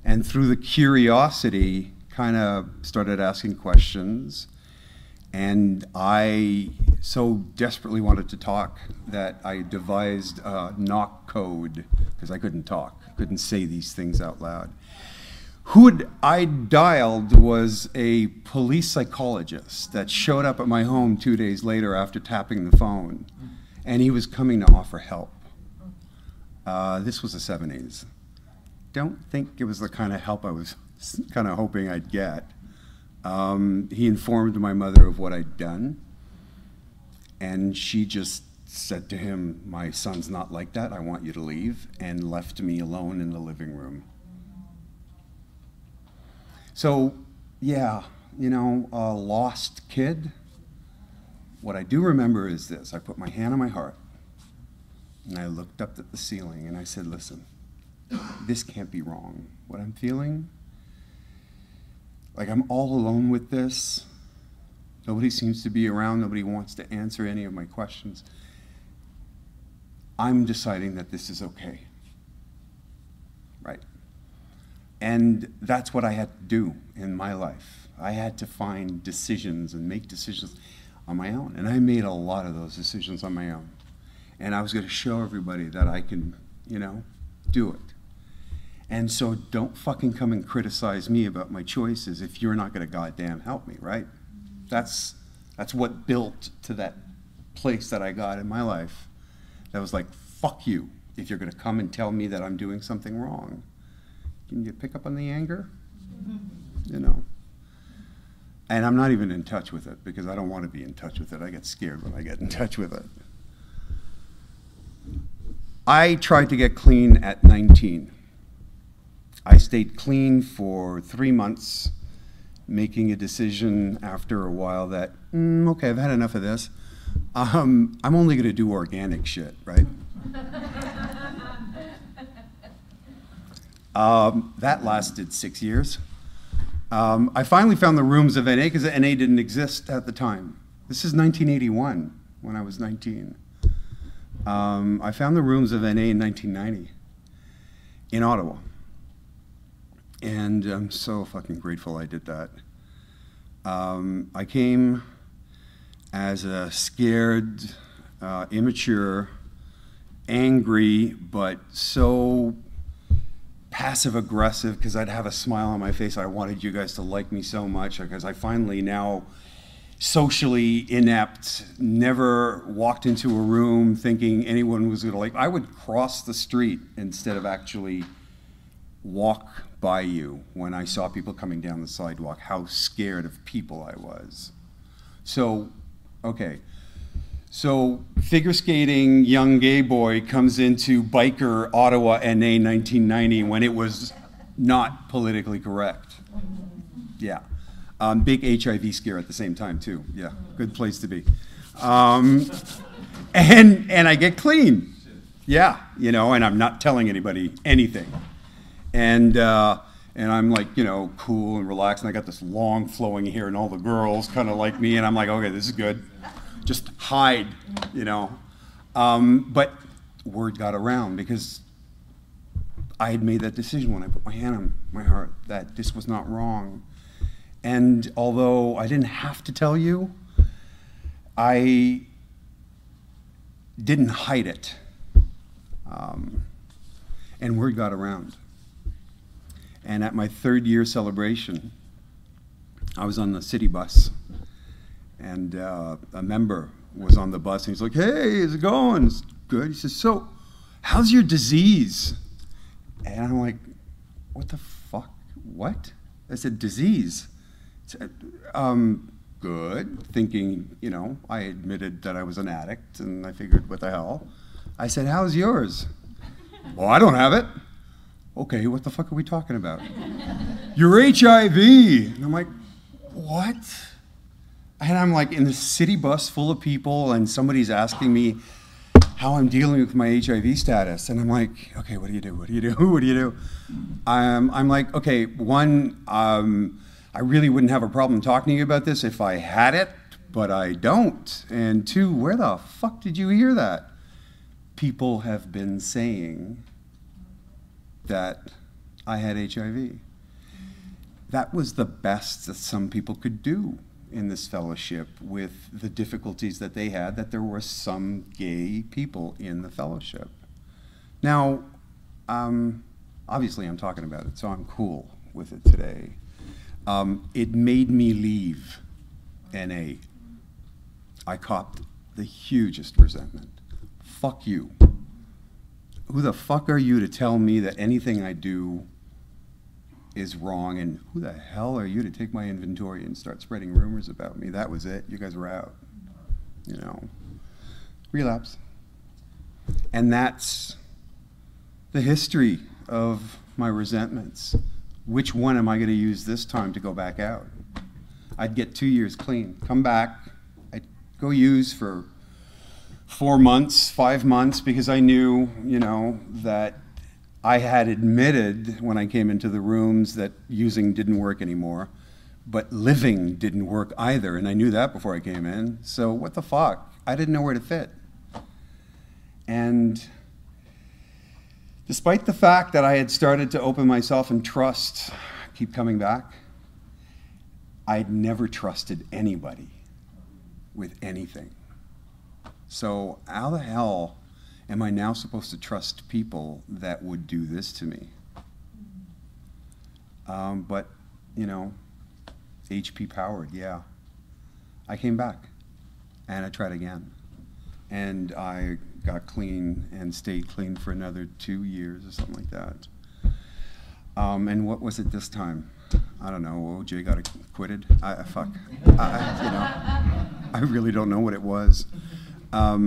and through the curiosity, kind of started asking questions, and I so desperately wanted to talk that I devised a knock code, because I couldn't talk, couldn't say these things out loud. Who I dialed was a police psychologist that showed up at my home 2 days later after tapping the phone, and he was coming to offer help. This was the 70s. Don't think it was the kind of help I was kind of hoping I'd get. He informed my mother of what I'd done, and she just said to him, my son's not like that, I want you to leave, and left me alone in the living room. So, yeah, you know, a lost kid. What I do remember is this. I put my hand on my heart, and I looked up at the ceiling, and I said, listen, this can't be wrong. What I'm feeling, like I'm all alone with this. Nobody seems to be around. Nobody wants to answer any of my questions. I'm deciding that this is okay, right? And that's what I had to do in my life. I had to find decisions and make decisions on my own. And I made a lot of those decisions on my own. And I was going to show everybody that I can, you know, do it. And so don't fucking come and criticize me about my choices if you're not going to goddamn help me, right? That's what built to that place that I got in my life. That was like, fuck you if you're going to come and tell me that I'm doing something wrong. Can you pick up on the anger? You know? And I'm not even in touch with it because I don't want to be in touch with it. I get scared when I get in touch with it. I tried to get clean at 19. I stayed clean for 3 months, making a decision after a while that, okay, I've had enough of this. I'm only going to do organic shit, right? That lasted 6 years. I finally found the rooms of NA because NA didn't exist at the time. This is 1981 when I was 19. I found the rooms of NA in 1990 in Ottawa. And I'm so fucking grateful I did that. I came as a scared, immature, angry, but so passive-aggressive because I'd have a smile on my face. I wanted you guys to like me so much because I finally now socially inept, never walked into a room thinking anyone was gonna like, I would cross the street instead of actually walk by you when I saw people coming down the sidewalk, how scared of people I was. So, okay. So figure skating young gay boy comes into biker Ottawa NA 1990 when it was not politically correct. Yeah. Big HIV scare at the same time too. Yeah, good place to be. And I get clean. Yeah, you know, and I'm not telling anybody anything. And I'm like, you know, cool and relaxed, and I got this long flowing hair, and all the girls kind of like me, and I'm like, okay, this is good. Just hide, you know. But word got around because I had made that decision when I put my hand on my heart that this was not wrong. And although I didn't have to tell you, I didn't hide it. And word got around. And at my 3rd year celebration, I was on the city bus, and a member was on the bus, and he's like, hey, how's it going? It's good. He says, so, how's your disease? And I'm like, what the fuck? What? I said, disease. Good, thinking, you know, I admitted that I was an addict, and I figured, what the hell? I said, how's yours? Well, I don't have it. Okay, what the fuck are we talking about? You're HIV. And I'm like, what? And I'm like in the city bus full of people, and somebody's asking me how I'm dealing with my HIV status. And I'm like, okay, what do you do? What do you do? What do you do? I'm like, okay, one, I really wouldn't have a problem talking to you about this if I had it, but I don't. And 2, where the fuck did you hear that? People have been saying that I had HIV. That was the best that some people could do in this fellowship with the difficulties that they had, that there were some gay people in the fellowship. Now, obviously I'm talking about it, so I'm cool with it today. It made me leave NA. I copped the hugest resentment. Fuck you. Who the fuck are you to tell me that anything I do is wrong, and who the hell are you to take my inventory and start spreading rumors about me? That was it. You guys were out. You know. Relapse. And that's the history of my resentments. Which one am I going to use this time to go back out? I'd get 2 years clean, come back, I'd go use for 4 months, 5 months, because I knew, you know, that I had admitted when I came into the rooms that using didn't work anymore, but living didn't work either, and I knew that before I came in. So what the fuck? I didn't know where to fit. And despite the fact that I had started to open myself and trust, keep coming back, I'd never trusted anybody with anything. So how the hell am I now supposed to trust people that would do this to me? But, you know, HP powered, yeah. I came back, and I tried again. And I got clean and stayed clean for another 2 years or something like that. And what was it this time? I don't know, OJ got acquitted? Fuck. You know, I really don't know what it was. Let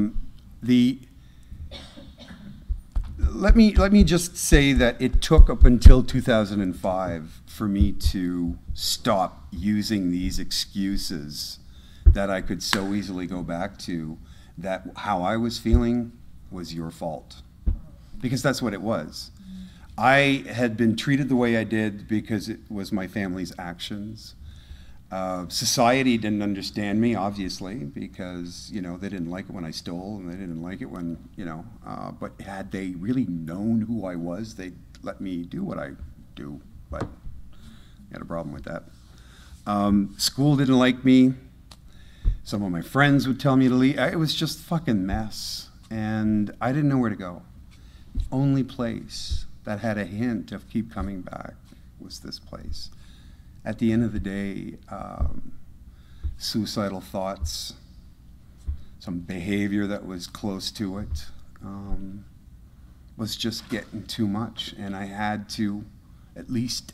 me just say that it took up until 2005 for me to stop using these excuses that I could so easily go back to, that how I was feeling was your fault. Because that's what it was. I had been treated the way I did because it was my family's actions. Society didn't understand me, obviously, because, you know, they didn't like it when I stole, and they didn't like it when, you know, but had they really known who I was, they'd let me do what I do, but I had a problem with that. School didn't like me. Some of my friends would tell me to leave. It was just fucking mess, and I didn't know where to go. The only place that had a hint of keep coming back was this place. At the end of the day, suicidal thoughts, some behavior that was close to it, was just getting too much. And I had to at least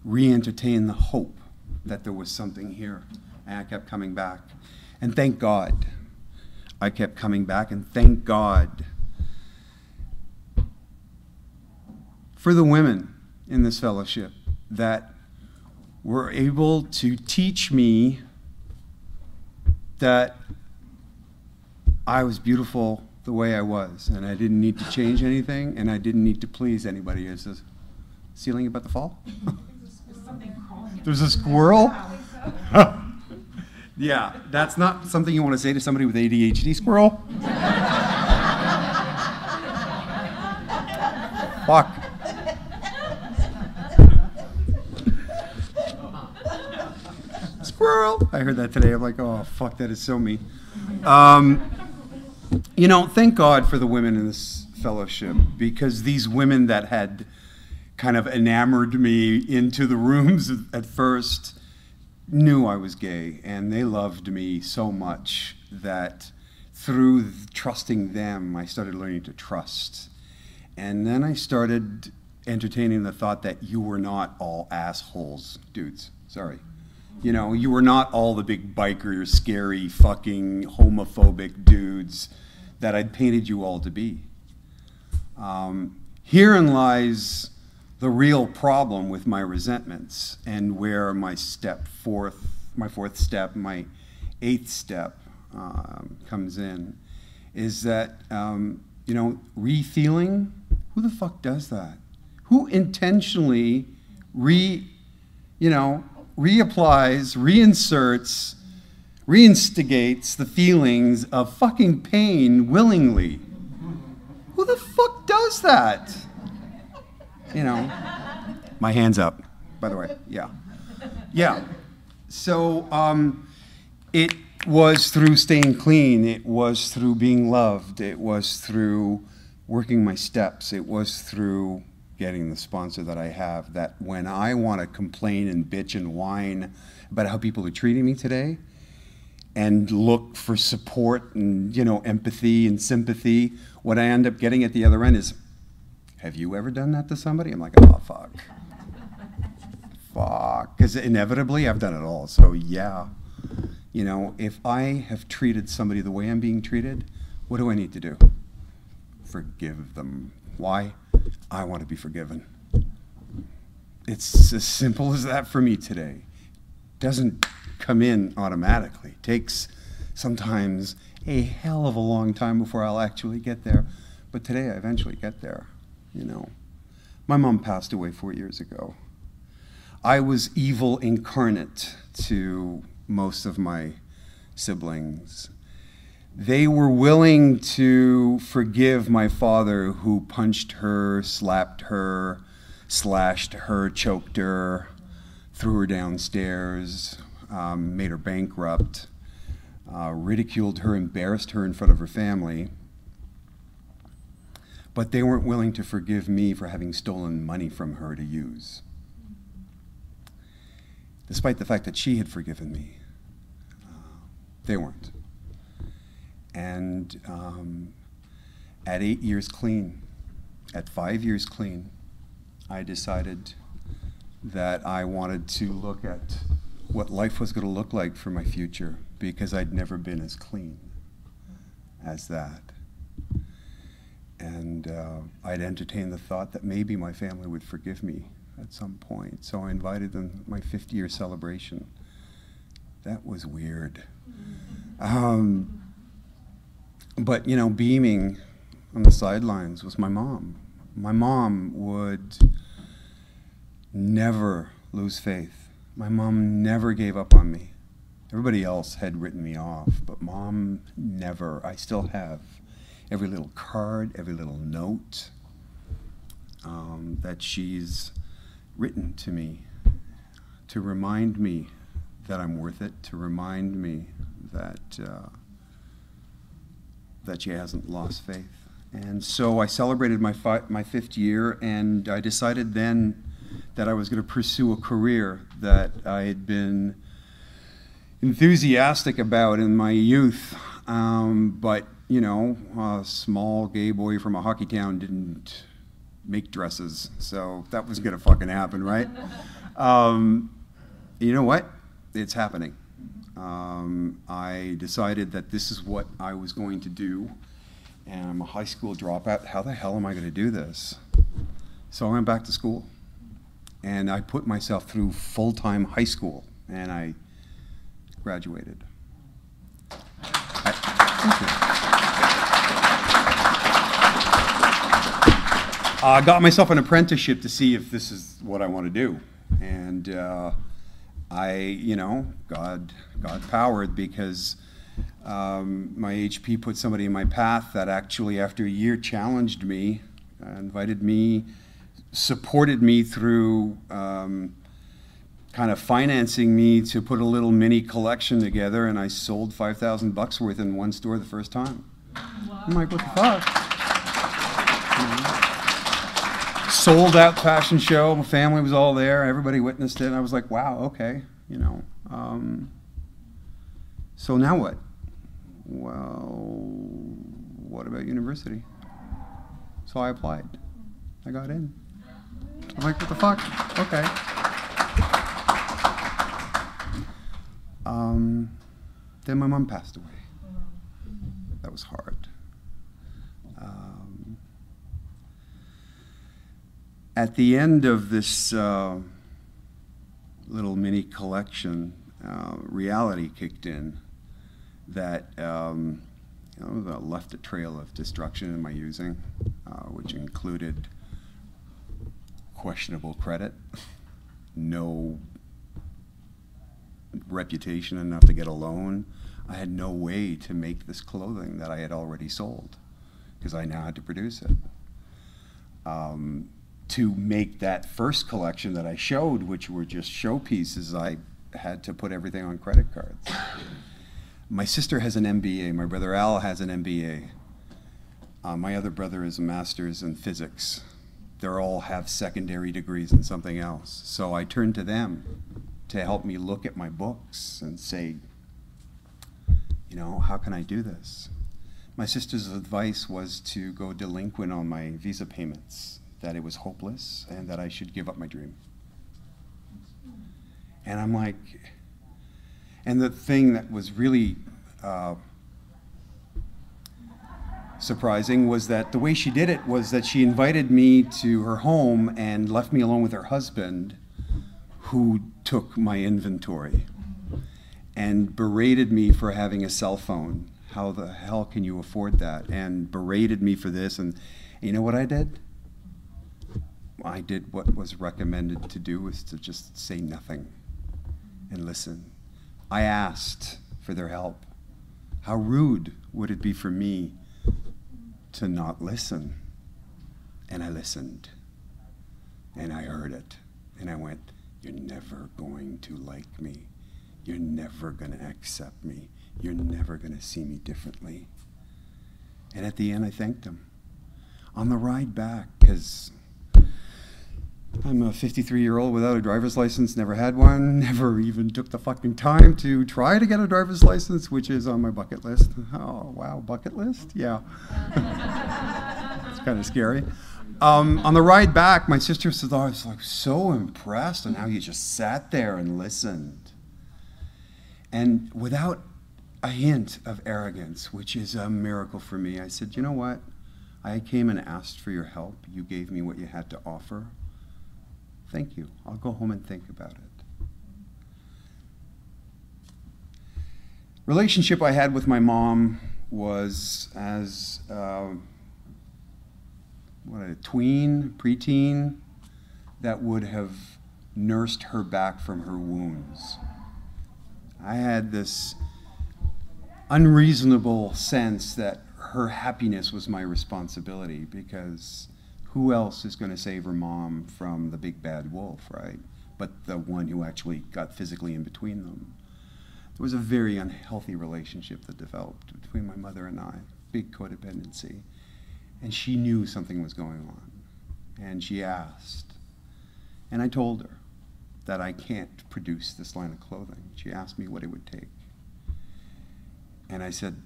re-entertain the hope that there was something here. And I kept coming back. And thank God I kept coming back, and thank God for the women in this fellowship that were able to teach me that I was beautiful the way I was, and I didn't need to change anything, and I didn't need to please anybody. Is the ceiling about to fall? There's a squirrel? Yeah, that's not something you want to say to somebody with ADHD, squirrel. Fuck. Squirrel. I heard that today. I'm like, oh, fuck, that is so me. You know, thank God for the women in this fellowship, because these women that had kind of enamored me into the rooms at first knew I was gay, and they loved me so much that through trusting them, I started learning to trust. And then I started entertaining the thought that you were not all assholes, dudes. Sorry. You know, you were not all the big biker, scary, fucking homophobic dudes that I'd painted you all to be. Herein lies the real problem with my resentments, and where my fourth step, my eighth step comes in, is that, you know, re-feeling, who the fuck does that? Who intentionally reapplies, reinserts, reinstigates the feelings of fucking pain willingly? Who the fuck does that? You know, my hand's up, by the way, yeah. Yeah, so it was through staying clean, it was through being loved, it was through working my steps, it was through getting the sponsor that I have, that when I want to complain and bitch and whine about how people are treating me today, and look for support and, you know, empathy and sympathy, what I end up getting at the other end is, have you ever done that to somebody? I'm like, oh, fuck. Fuck. Because inevitably, I've done it all. So, yeah. You know, if I have treated somebody the way I'm being treated, what do I need to do? Forgive them. Why? I want to be forgiven. It's as simple as that for me today. Doesn't come in automatically. It takes sometimes a hell of a long time before I'll actually get there. But today, I eventually get there. You know, my mom passed away 4 years ago. I was evil incarnate to most of my siblings. They were willing to forgive my father, who punched her, slapped her, slashed her, choked her, threw her downstairs, made her bankrupt, ridiculed her, embarrassed her in front of her family. But they weren't willing to forgive me for having stolen money from her to use, despite the fact that she had forgiven me. They weren't. And at 8 years clean, at 5 years clean, I decided that I wanted to look at what life was going to look like for my future, because I'd never been as clean as that. And I'd entertained the thought that maybe my family would forgive me at some point. So I invited them to my 50-year celebration. That was weird. But, you know, beaming on the sidelines was my mom. My mom would never lose faith. My mom never gave up on me. Everybody else had written me off, but Mom never. I still have every little card, every little note that she's written to me to remind me that I'm worth it, to remind me that that she hasn't lost faith. And so I celebrated my 5th year, and I decided then that I was going to pursue a career that I had been enthusiastic about in my youth. But, you know, a small gay boy from a hockey town didn't make dresses, so that was gonna fucking happen, right? You know what? It's happening. I decided that this is what I was going to do, and I'm a high school dropout. How the hell am I gonna do this? So I went back to school, and I put myself through full-time high school, and I graduated. Thank you. I got myself an apprenticeship to see if this is what I want to do, and you know, God powered, because my HP put somebody in my path that actually, after a year, challenged me, invited me, supported me through kind of financing me to put a little mini collection together, and I sold $5,000 worth in one store the first time. Wow. I'm like, what the fuck? Sold out fashion show. My family was all there. Everybody witnessed it. And I was like, wow, okay, you know. So now what? Well, what about university? So I applied. I got in. I'm like, what the fuck? Okay. Then my mom passed away. That was hard. At the end of this little mini collection, reality kicked in that you know, that left a trail of destruction in my using, which included questionable credit, no reputation enough to get a loan. I had no way to make this clothing that I had already sold, because I now had to produce it. To make that first collection that I showed, which were just showpieces, I had to put everything on credit cards. My sister has an MBA. My brother Al has an MBA. My other brother is a master's in physics. They all have secondary degrees in something else. So I turned to them to help me look at my books and say, you know, how can I do this? My sister's advice was to go delinquent on my visa payments, that it was hopeless and that I should give up my dream. And I'm like, and the thing that was really surprising was that the way she did it was that she invited me to her home and left me alone with her husband, who took my inventory and berated me for having a cell phone. How the hell can you afford that? And berated me for this. And you know what I did? I did what was recommended to do, was to just say nothing and listen. I asked for their help. How rude would it be for me to not listen? And I listened, and I heard it, and I went, you're never going to like me. You're never going to accept me. You're never going to see me differently. And at the end, I thanked them. On the ride back, because I'm a 53-year-old without a driver's license, never had one, never even took the fucking time to try to get a driver's license, which is on my bucket list. Oh, wow, bucket list? Yeah. It's kind of scary. On the ride back, my sister said, I was like so impressed on how you just sat there and listened. And without a hint of arrogance, which is a miracle for me, I said, you know what? I came and asked for your help. You gave me what you had to offer. Thank you. I'll go home and think about it. Relationship I had with my mom was as a preteen, that would have nursed her back from her wounds. I had this unreasonable sense that her happiness was my responsibility, because who else is going to save her mom from the big bad wolf, right? But the one who actually got physically in between them. There was a very unhealthy relationship that developed between my mother and I, big codependency. And she knew something was going on. And she asked. And I told her. that I can't produce this line of clothing. She asked me what it would take. And I said,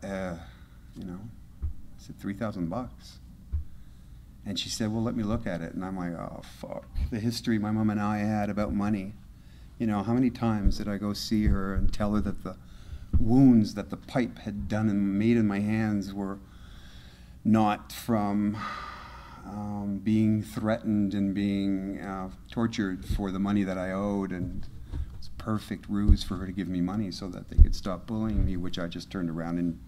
you know, I said $3,000. And she said, well, let me look at it. And I'm like, oh, fuck. The history my mom and I had about money. You know, how many times did I go see her and tell her that the wounds that the pipe had done and made in my hands were not from being threatened and being tortured for the money that I owed, and it was a perfect ruse for her to give me money so that they could stop bullying me, which I just turned around and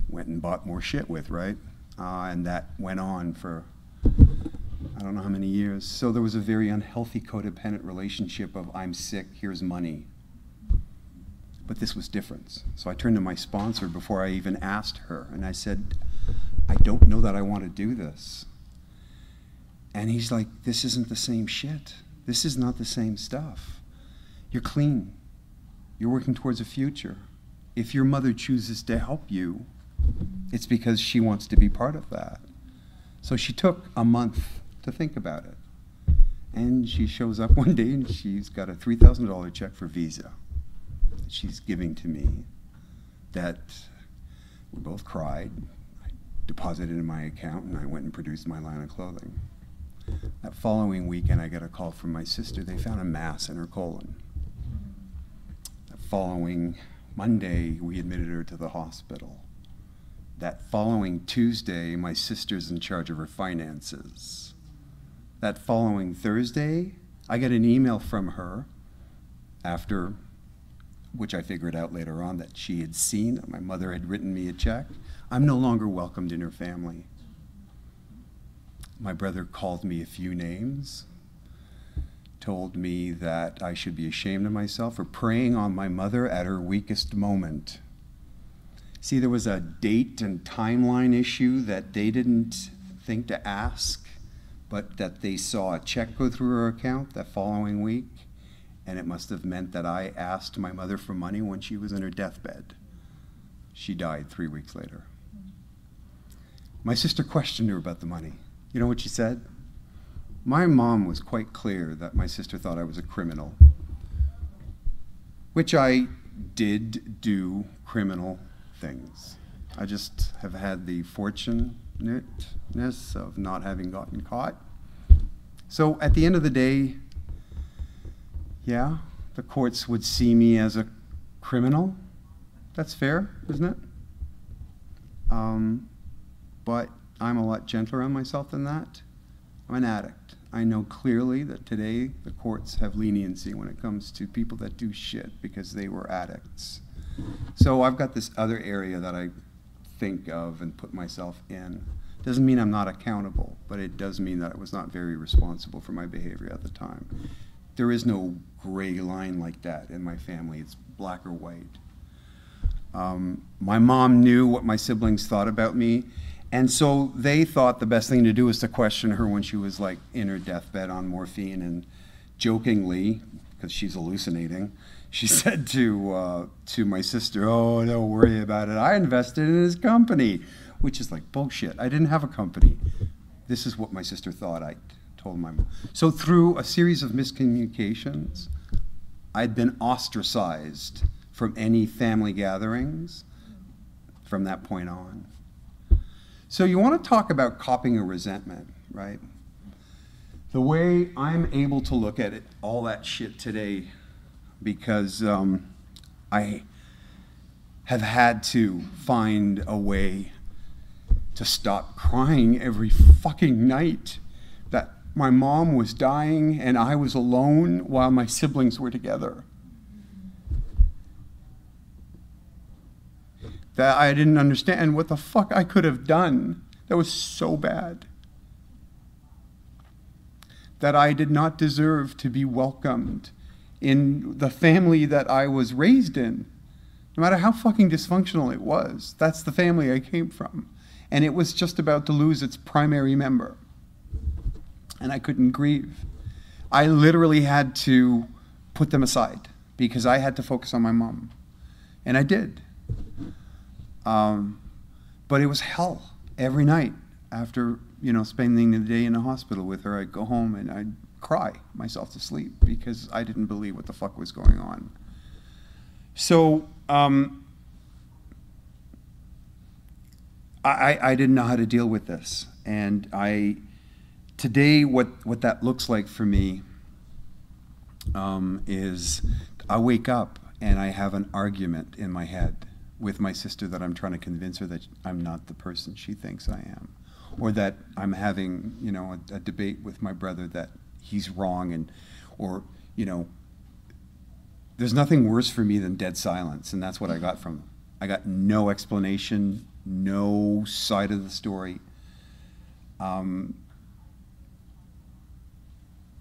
went and bought more shit with, right? And that went on for I don't know how many years. So there was a very unhealthy codependent relationship of I'm sick, here's money. But this was different. So I turned to my sponsor before I even asked her, and I said, I don't know that I want to do this. And he's like, this isn't the same shit. This is not the same stuff. You're clean. You're working towards a future. If your mother chooses to help you, it's because she wants to be part of that. So she took a month to think about it. And she shows up one day and she's got a $3,000 check for Visa that she's giving to me that we both cried. I deposited in my account and I went and produced my line of clothing. That following weekend, I got a call from my sister. They found a mass in her colon. That following Monday, we admitted her to the hospital. That following Tuesday, my sister's in charge of her finances. That following Thursday, I got an email from her after, which I figured out later on that she had seen, that my mother had written me a check. I'm no longer welcomed in her family. My brother called me a few names, told me that I should be ashamed of myself for preying on my mother at her weakest moment. See, there was a date and timeline issue that they didn't think to ask, but that they saw a check go through her account that following week, and it must have meant that I asked my mother for money when she was in her deathbed. She died 3 weeks later. My sister questioned her about the money. You know what she said? My mom was quite clear that my sister thought I was a criminal, which I did do criminal things. I just have had the fortunateness of not having gotten caught. So at the end of the day, yeah, the courts would see me as a criminal. That's fair, isn't it? But I'm a lot gentler on myself than that. I'm an addict. I know clearly that today the courts have leniency when it comes to people that do shit because they were addicts. So I've got this other area that I think of and put myself in. Doesn't mean I'm not accountable, but it does mean that I was not very responsible for my behavior at the time. There is no gray line like that in my family. It's black or white. My mom knew what my siblings thought about me, and so they thought the best thing to do was to question her when she was like in her deathbed on morphine, and jokingly, because she's hallucinating, she said to my sister, oh, don't worry about it. I invested in his company, which is like bullshit. I didn't have a company. This is what my sister thought I told my mom. So through a series of miscommunications, I'd been ostracized from any family gatherings from that point on. So you want to talk about coping a resentment, right? The way I'm able to look at it, all that shit today, because I have had to find a way to stop crying every fucking night that my mom was dying and I was alone while my siblings were together. That I didn't understand what the fuck I could have done. That was so bad. That I did not deserve to be welcomed in the family that I was raised in. No matter how fucking dysfunctional it was, that's the family I came from. And it was just about to lose its primary member. And I couldn't grieve. I literally had to put them aside because I had to focus on my mom. And I did. But it was hell every night after, spending the day in the hospital with her. I'd go home and I'd cry myself to sleep because I didn't believe what the fuck was going on. So I didn't know how to deal with this. And today what that looks like for me is I wake up and I have an argument in my head with my sister that I'm trying to convince her that I'm not the person she thinks I am. Or that I'm having, you know, a debate with my brother that he's wrong, or, you know, there's nothing worse for me than dead silence, and that's what I got from them. I got no explanation, no side of the story.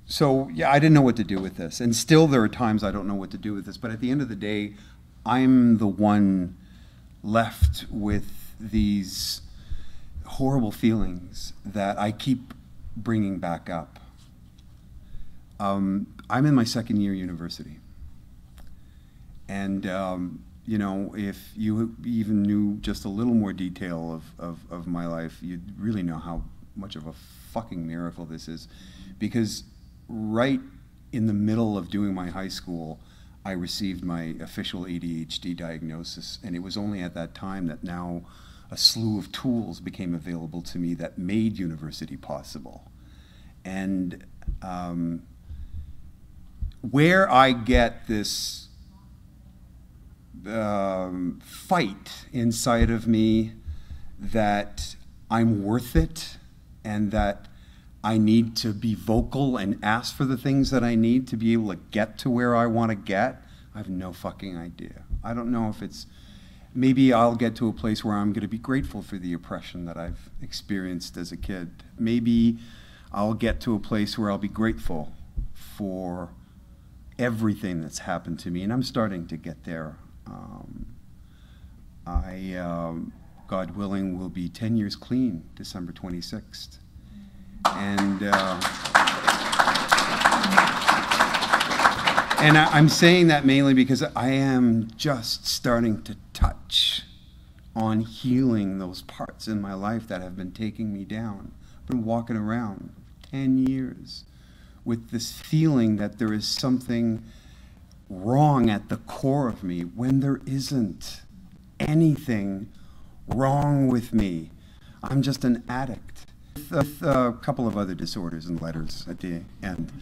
So yeah, I didn't know what to do with this, and still there are times I don't know what to do with this, but at the end of the day, I'm the one left with these horrible feelings that I keep bringing back up. I'm in my second year university. And, you know, if you even knew just a little more detail of my life, you'd really know how much of a fucking miracle this is. Because right in the middle of doing my high school, I received my official ADHD diagnosis. And it was only at that time that now a slew of tools became available to me that made university possible. And where I get this fight inside of me that I'm worth it and that I need to be vocal and ask for the things that I need to be able to get to where I want to get, I have no fucking idea. I don't know if it's, maybe I'll get to a place where I'm going to be grateful for the oppression that I've experienced as a kid. Maybe I'll get to a place where I'll be grateful for everything that's happened to me, and I'm starting to get there. God willing, will be 10 years clean December 26th. And I'm saying that mainly because I am just starting to touch on healing those parts in my life that have been taking me down. I've been walking around 10 years with this feeling that there is something wrong at the core of me when there isn't anything wrong with me. I'm just an addict with a couple of other disorders and letters at the end.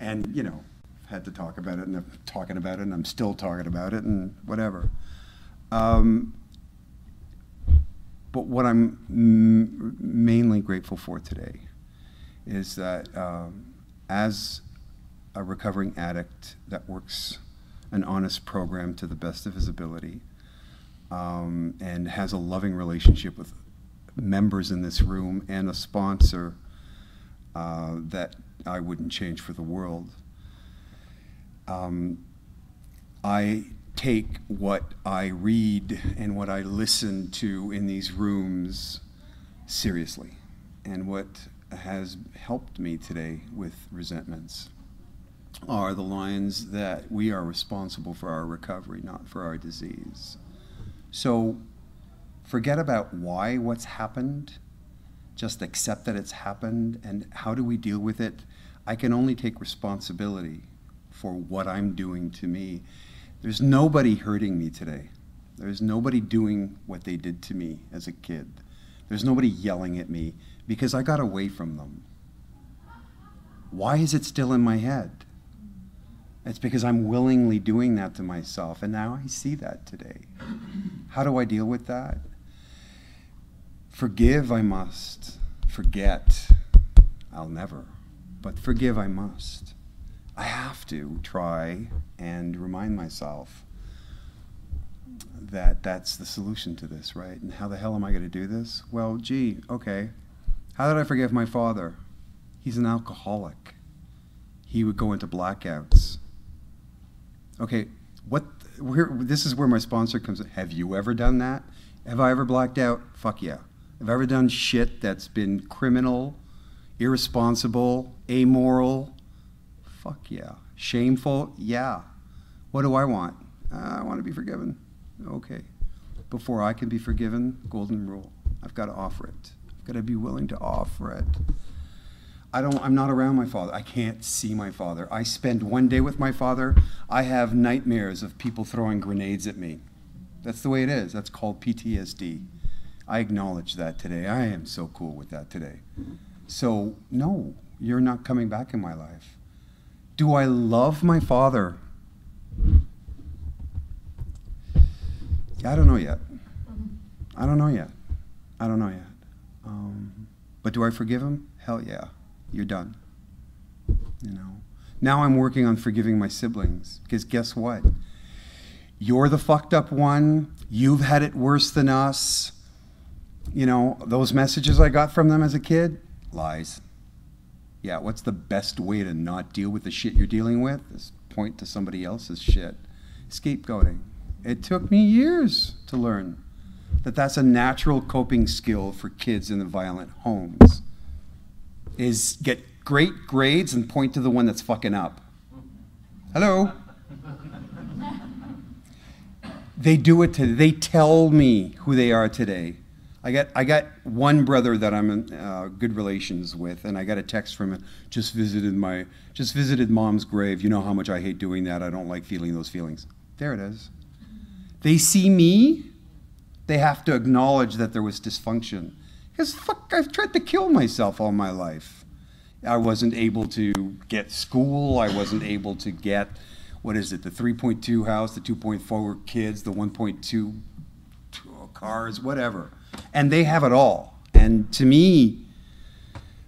And, you know, I've had to talk about it, and I'm talking about it, and I'm still talking about it, and whatever. But what I'm mainly grateful for today is that as a recovering addict that works an honest program to the best of his ability, and has a loving relationship with members in this room and a sponsor that I wouldn't change for the world. I take what I read and what I listen to in these rooms seriously. And what has helped me today with resentments are the lines that we are responsible for our recovery, not for our disease. So forget about what's happened, just accept that it's happened, and how do we deal with it? I can only take responsibility for what I'm doing to me. There's nobody hurting me today. There's nobody doing what they did to me as a kid. There's nobody yelling at me because I got away from them. Why is it still in my head? It's because I'm willingly doing that to myself, and now I see that today. How do I deal with that? Forgive I must. Forget I'll never. But forgive I must. I have to try and remind myself that that's the solution to this, right? And how the hell am I going to do this? Well, gee, okay. How did I forgive my father? He's an alcoholic. He would go into blackouts. Okay, this is where my sponsor comes in. Have you ever done that? Have I ever blacked out? Fuck yeah. Have I ever done shit that's been criminal, irresponsible, amoral? Fuck yeah. Shameful? Yeah. What do I want? I want to be forgiven. Okay. Before I can be forgiven, golden rule, I've got to offer it. I've got to be willing to offer it. I'm not around my father. I can't see my father. I spend one day with my father. I have nightmares of people throwing grenades at me. That's the way it is. That's called PTSD. I acknowledge that today. I am so cool with that today. So, no, you're not coming back in my life. Do I love my father? I don't know yet. I don't know yet. I don't know yet. But do I forgive him? Hell yeah. You're done. You know. Now I'm working on forgiving my siblings, because guess what? You're the fucked up one. You've had it worse than us. You know, those messages I got from them as a kid, lies. Yeah, what's the best way to not deal with the shit you're dealing with? Is point to somebody else's shit. Scapegoating. It took me years to learn that that's a natural coping skill for kids in the violent homes. Is get great grades and point to the one that's fucking up. Hello? They do it today. They tell me who they are today. I got one brother that I'm in good relations with, and I got a text from him. Just visited mom's grave. You know how much I hate doing that. I don't like feeling those feelings. There it is. They see me. They have to acknowledge that there was dysfunction. Because fuck, I've tried to kill myself all my life. I wasn't able to get school. I wasn't able to get, what is it, the 3.2 house, the 2.4 kids, the 1.2 cars, whatever. And they have it all. And to me,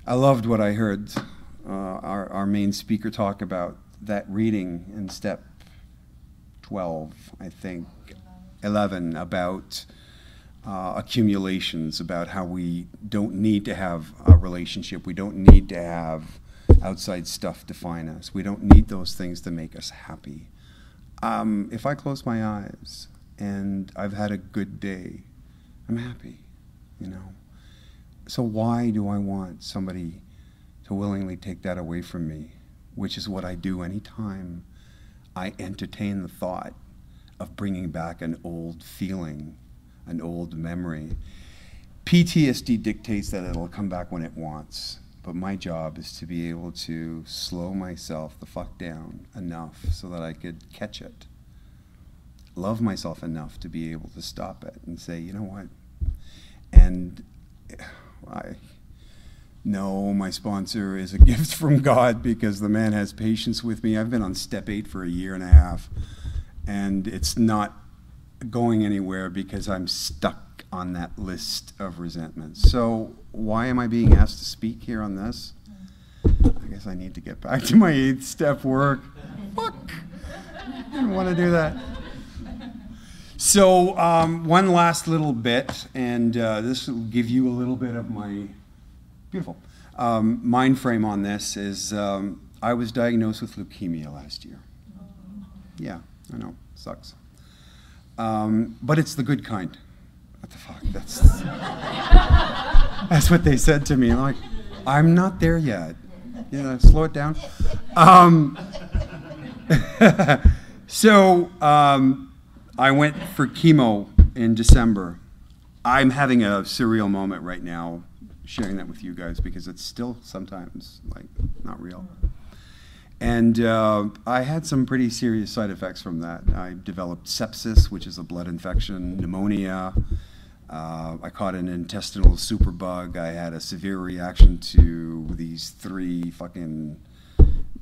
I loved what I heard our main speaker talk about, that reading in step 12, I think, 11, about accumulations, about how we don't need to have a relationship. We don't need to have outside stuff define us. We don't need those things to make us happy. If I close my eyes and I've had a good day, I'm happy, you know. So why do I want somebody to willingly take that away from me, which is what I do anytime I entertain the thought of bringing back an old feeling, an old memory. PTSD dictates that it'll come back when it wants, but my job is to be able to slow myself the fuck down enough so that I could catch it. Love myself enough to be able to stop it and say, you know what? And I know my sponsor is a gift from God, because the man has patience with me. I've been on step 8 for a year and a half, and it's not going anywhere because I'm stuck on that list of resentments. So why am I being asked to speak here on this? I guess I need to get back to my 8th step work. Fuck, didn't want to do that. So one last little bit, and this will give you a little bit of my beautiful mind frame on this, is I was diagnosed with leukemia last year. Yeah, I know, sucks. But it's the good kind. What the fuck? That's what they said to me. I'm like, I'm not there yet. Yeah, slow it down. So I went for chemo in December. I'm having a surreal moment right now, sharing that with you guys, because it's still sometimes like not real. And I had some pretty serious side effects from that. I developed sepsis, which is a blood infection, pneumonia. I caught an intestinal superbug. I had a severe reaction to these 3 fucking,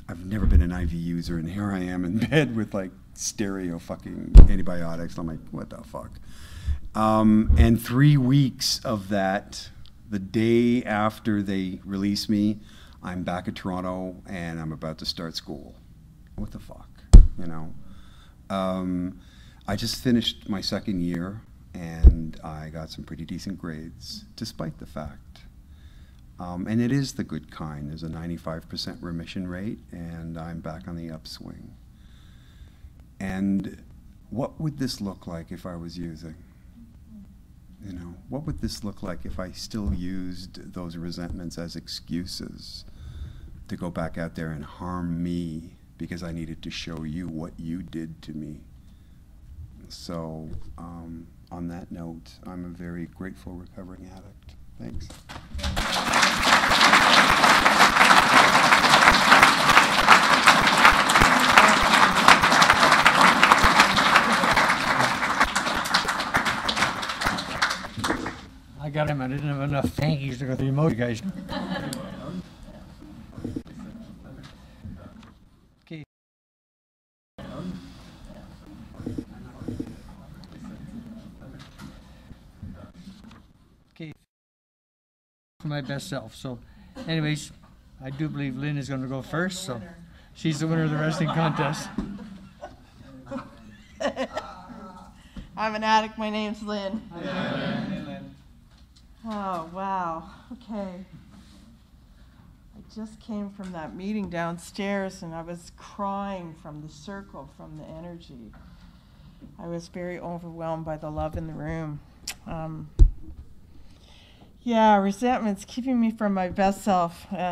I've never been an IV user, and here I am in bed with like stereo fucking antibiotics. I'm like, what the fuck? And 3 weeks of that, the day after they released me, I'm back at Toronto and I'm about to start school. What the fuck, you know? I just finished my 2nd year and I got some pretty decent grades, despite the fact. And it is the good kind. There's a 95% remission rate, and I'm back on the upswing. And what would this look like if I was using? You know, what would this look like if I still used those resentments as excuses to go back out there and harm me because I needed to show you what you did to me? So, on that note, I'm a very grateful recovering addict. Thanks. I didn't have enough thank yous to go through most of you guys. Okay. Okay. For my best self. So, anyways, I do believe Lynn is going to go first. So, she's the winner of the wrestling contest. I'm an addict. My name's Lynn. Oh, wow. Okay. I just came from that meeting downstairs and I was crying from the circle, from the energy. I was very overwhelmed by the love in the room. Yeah, resentment's keeping me from my best self.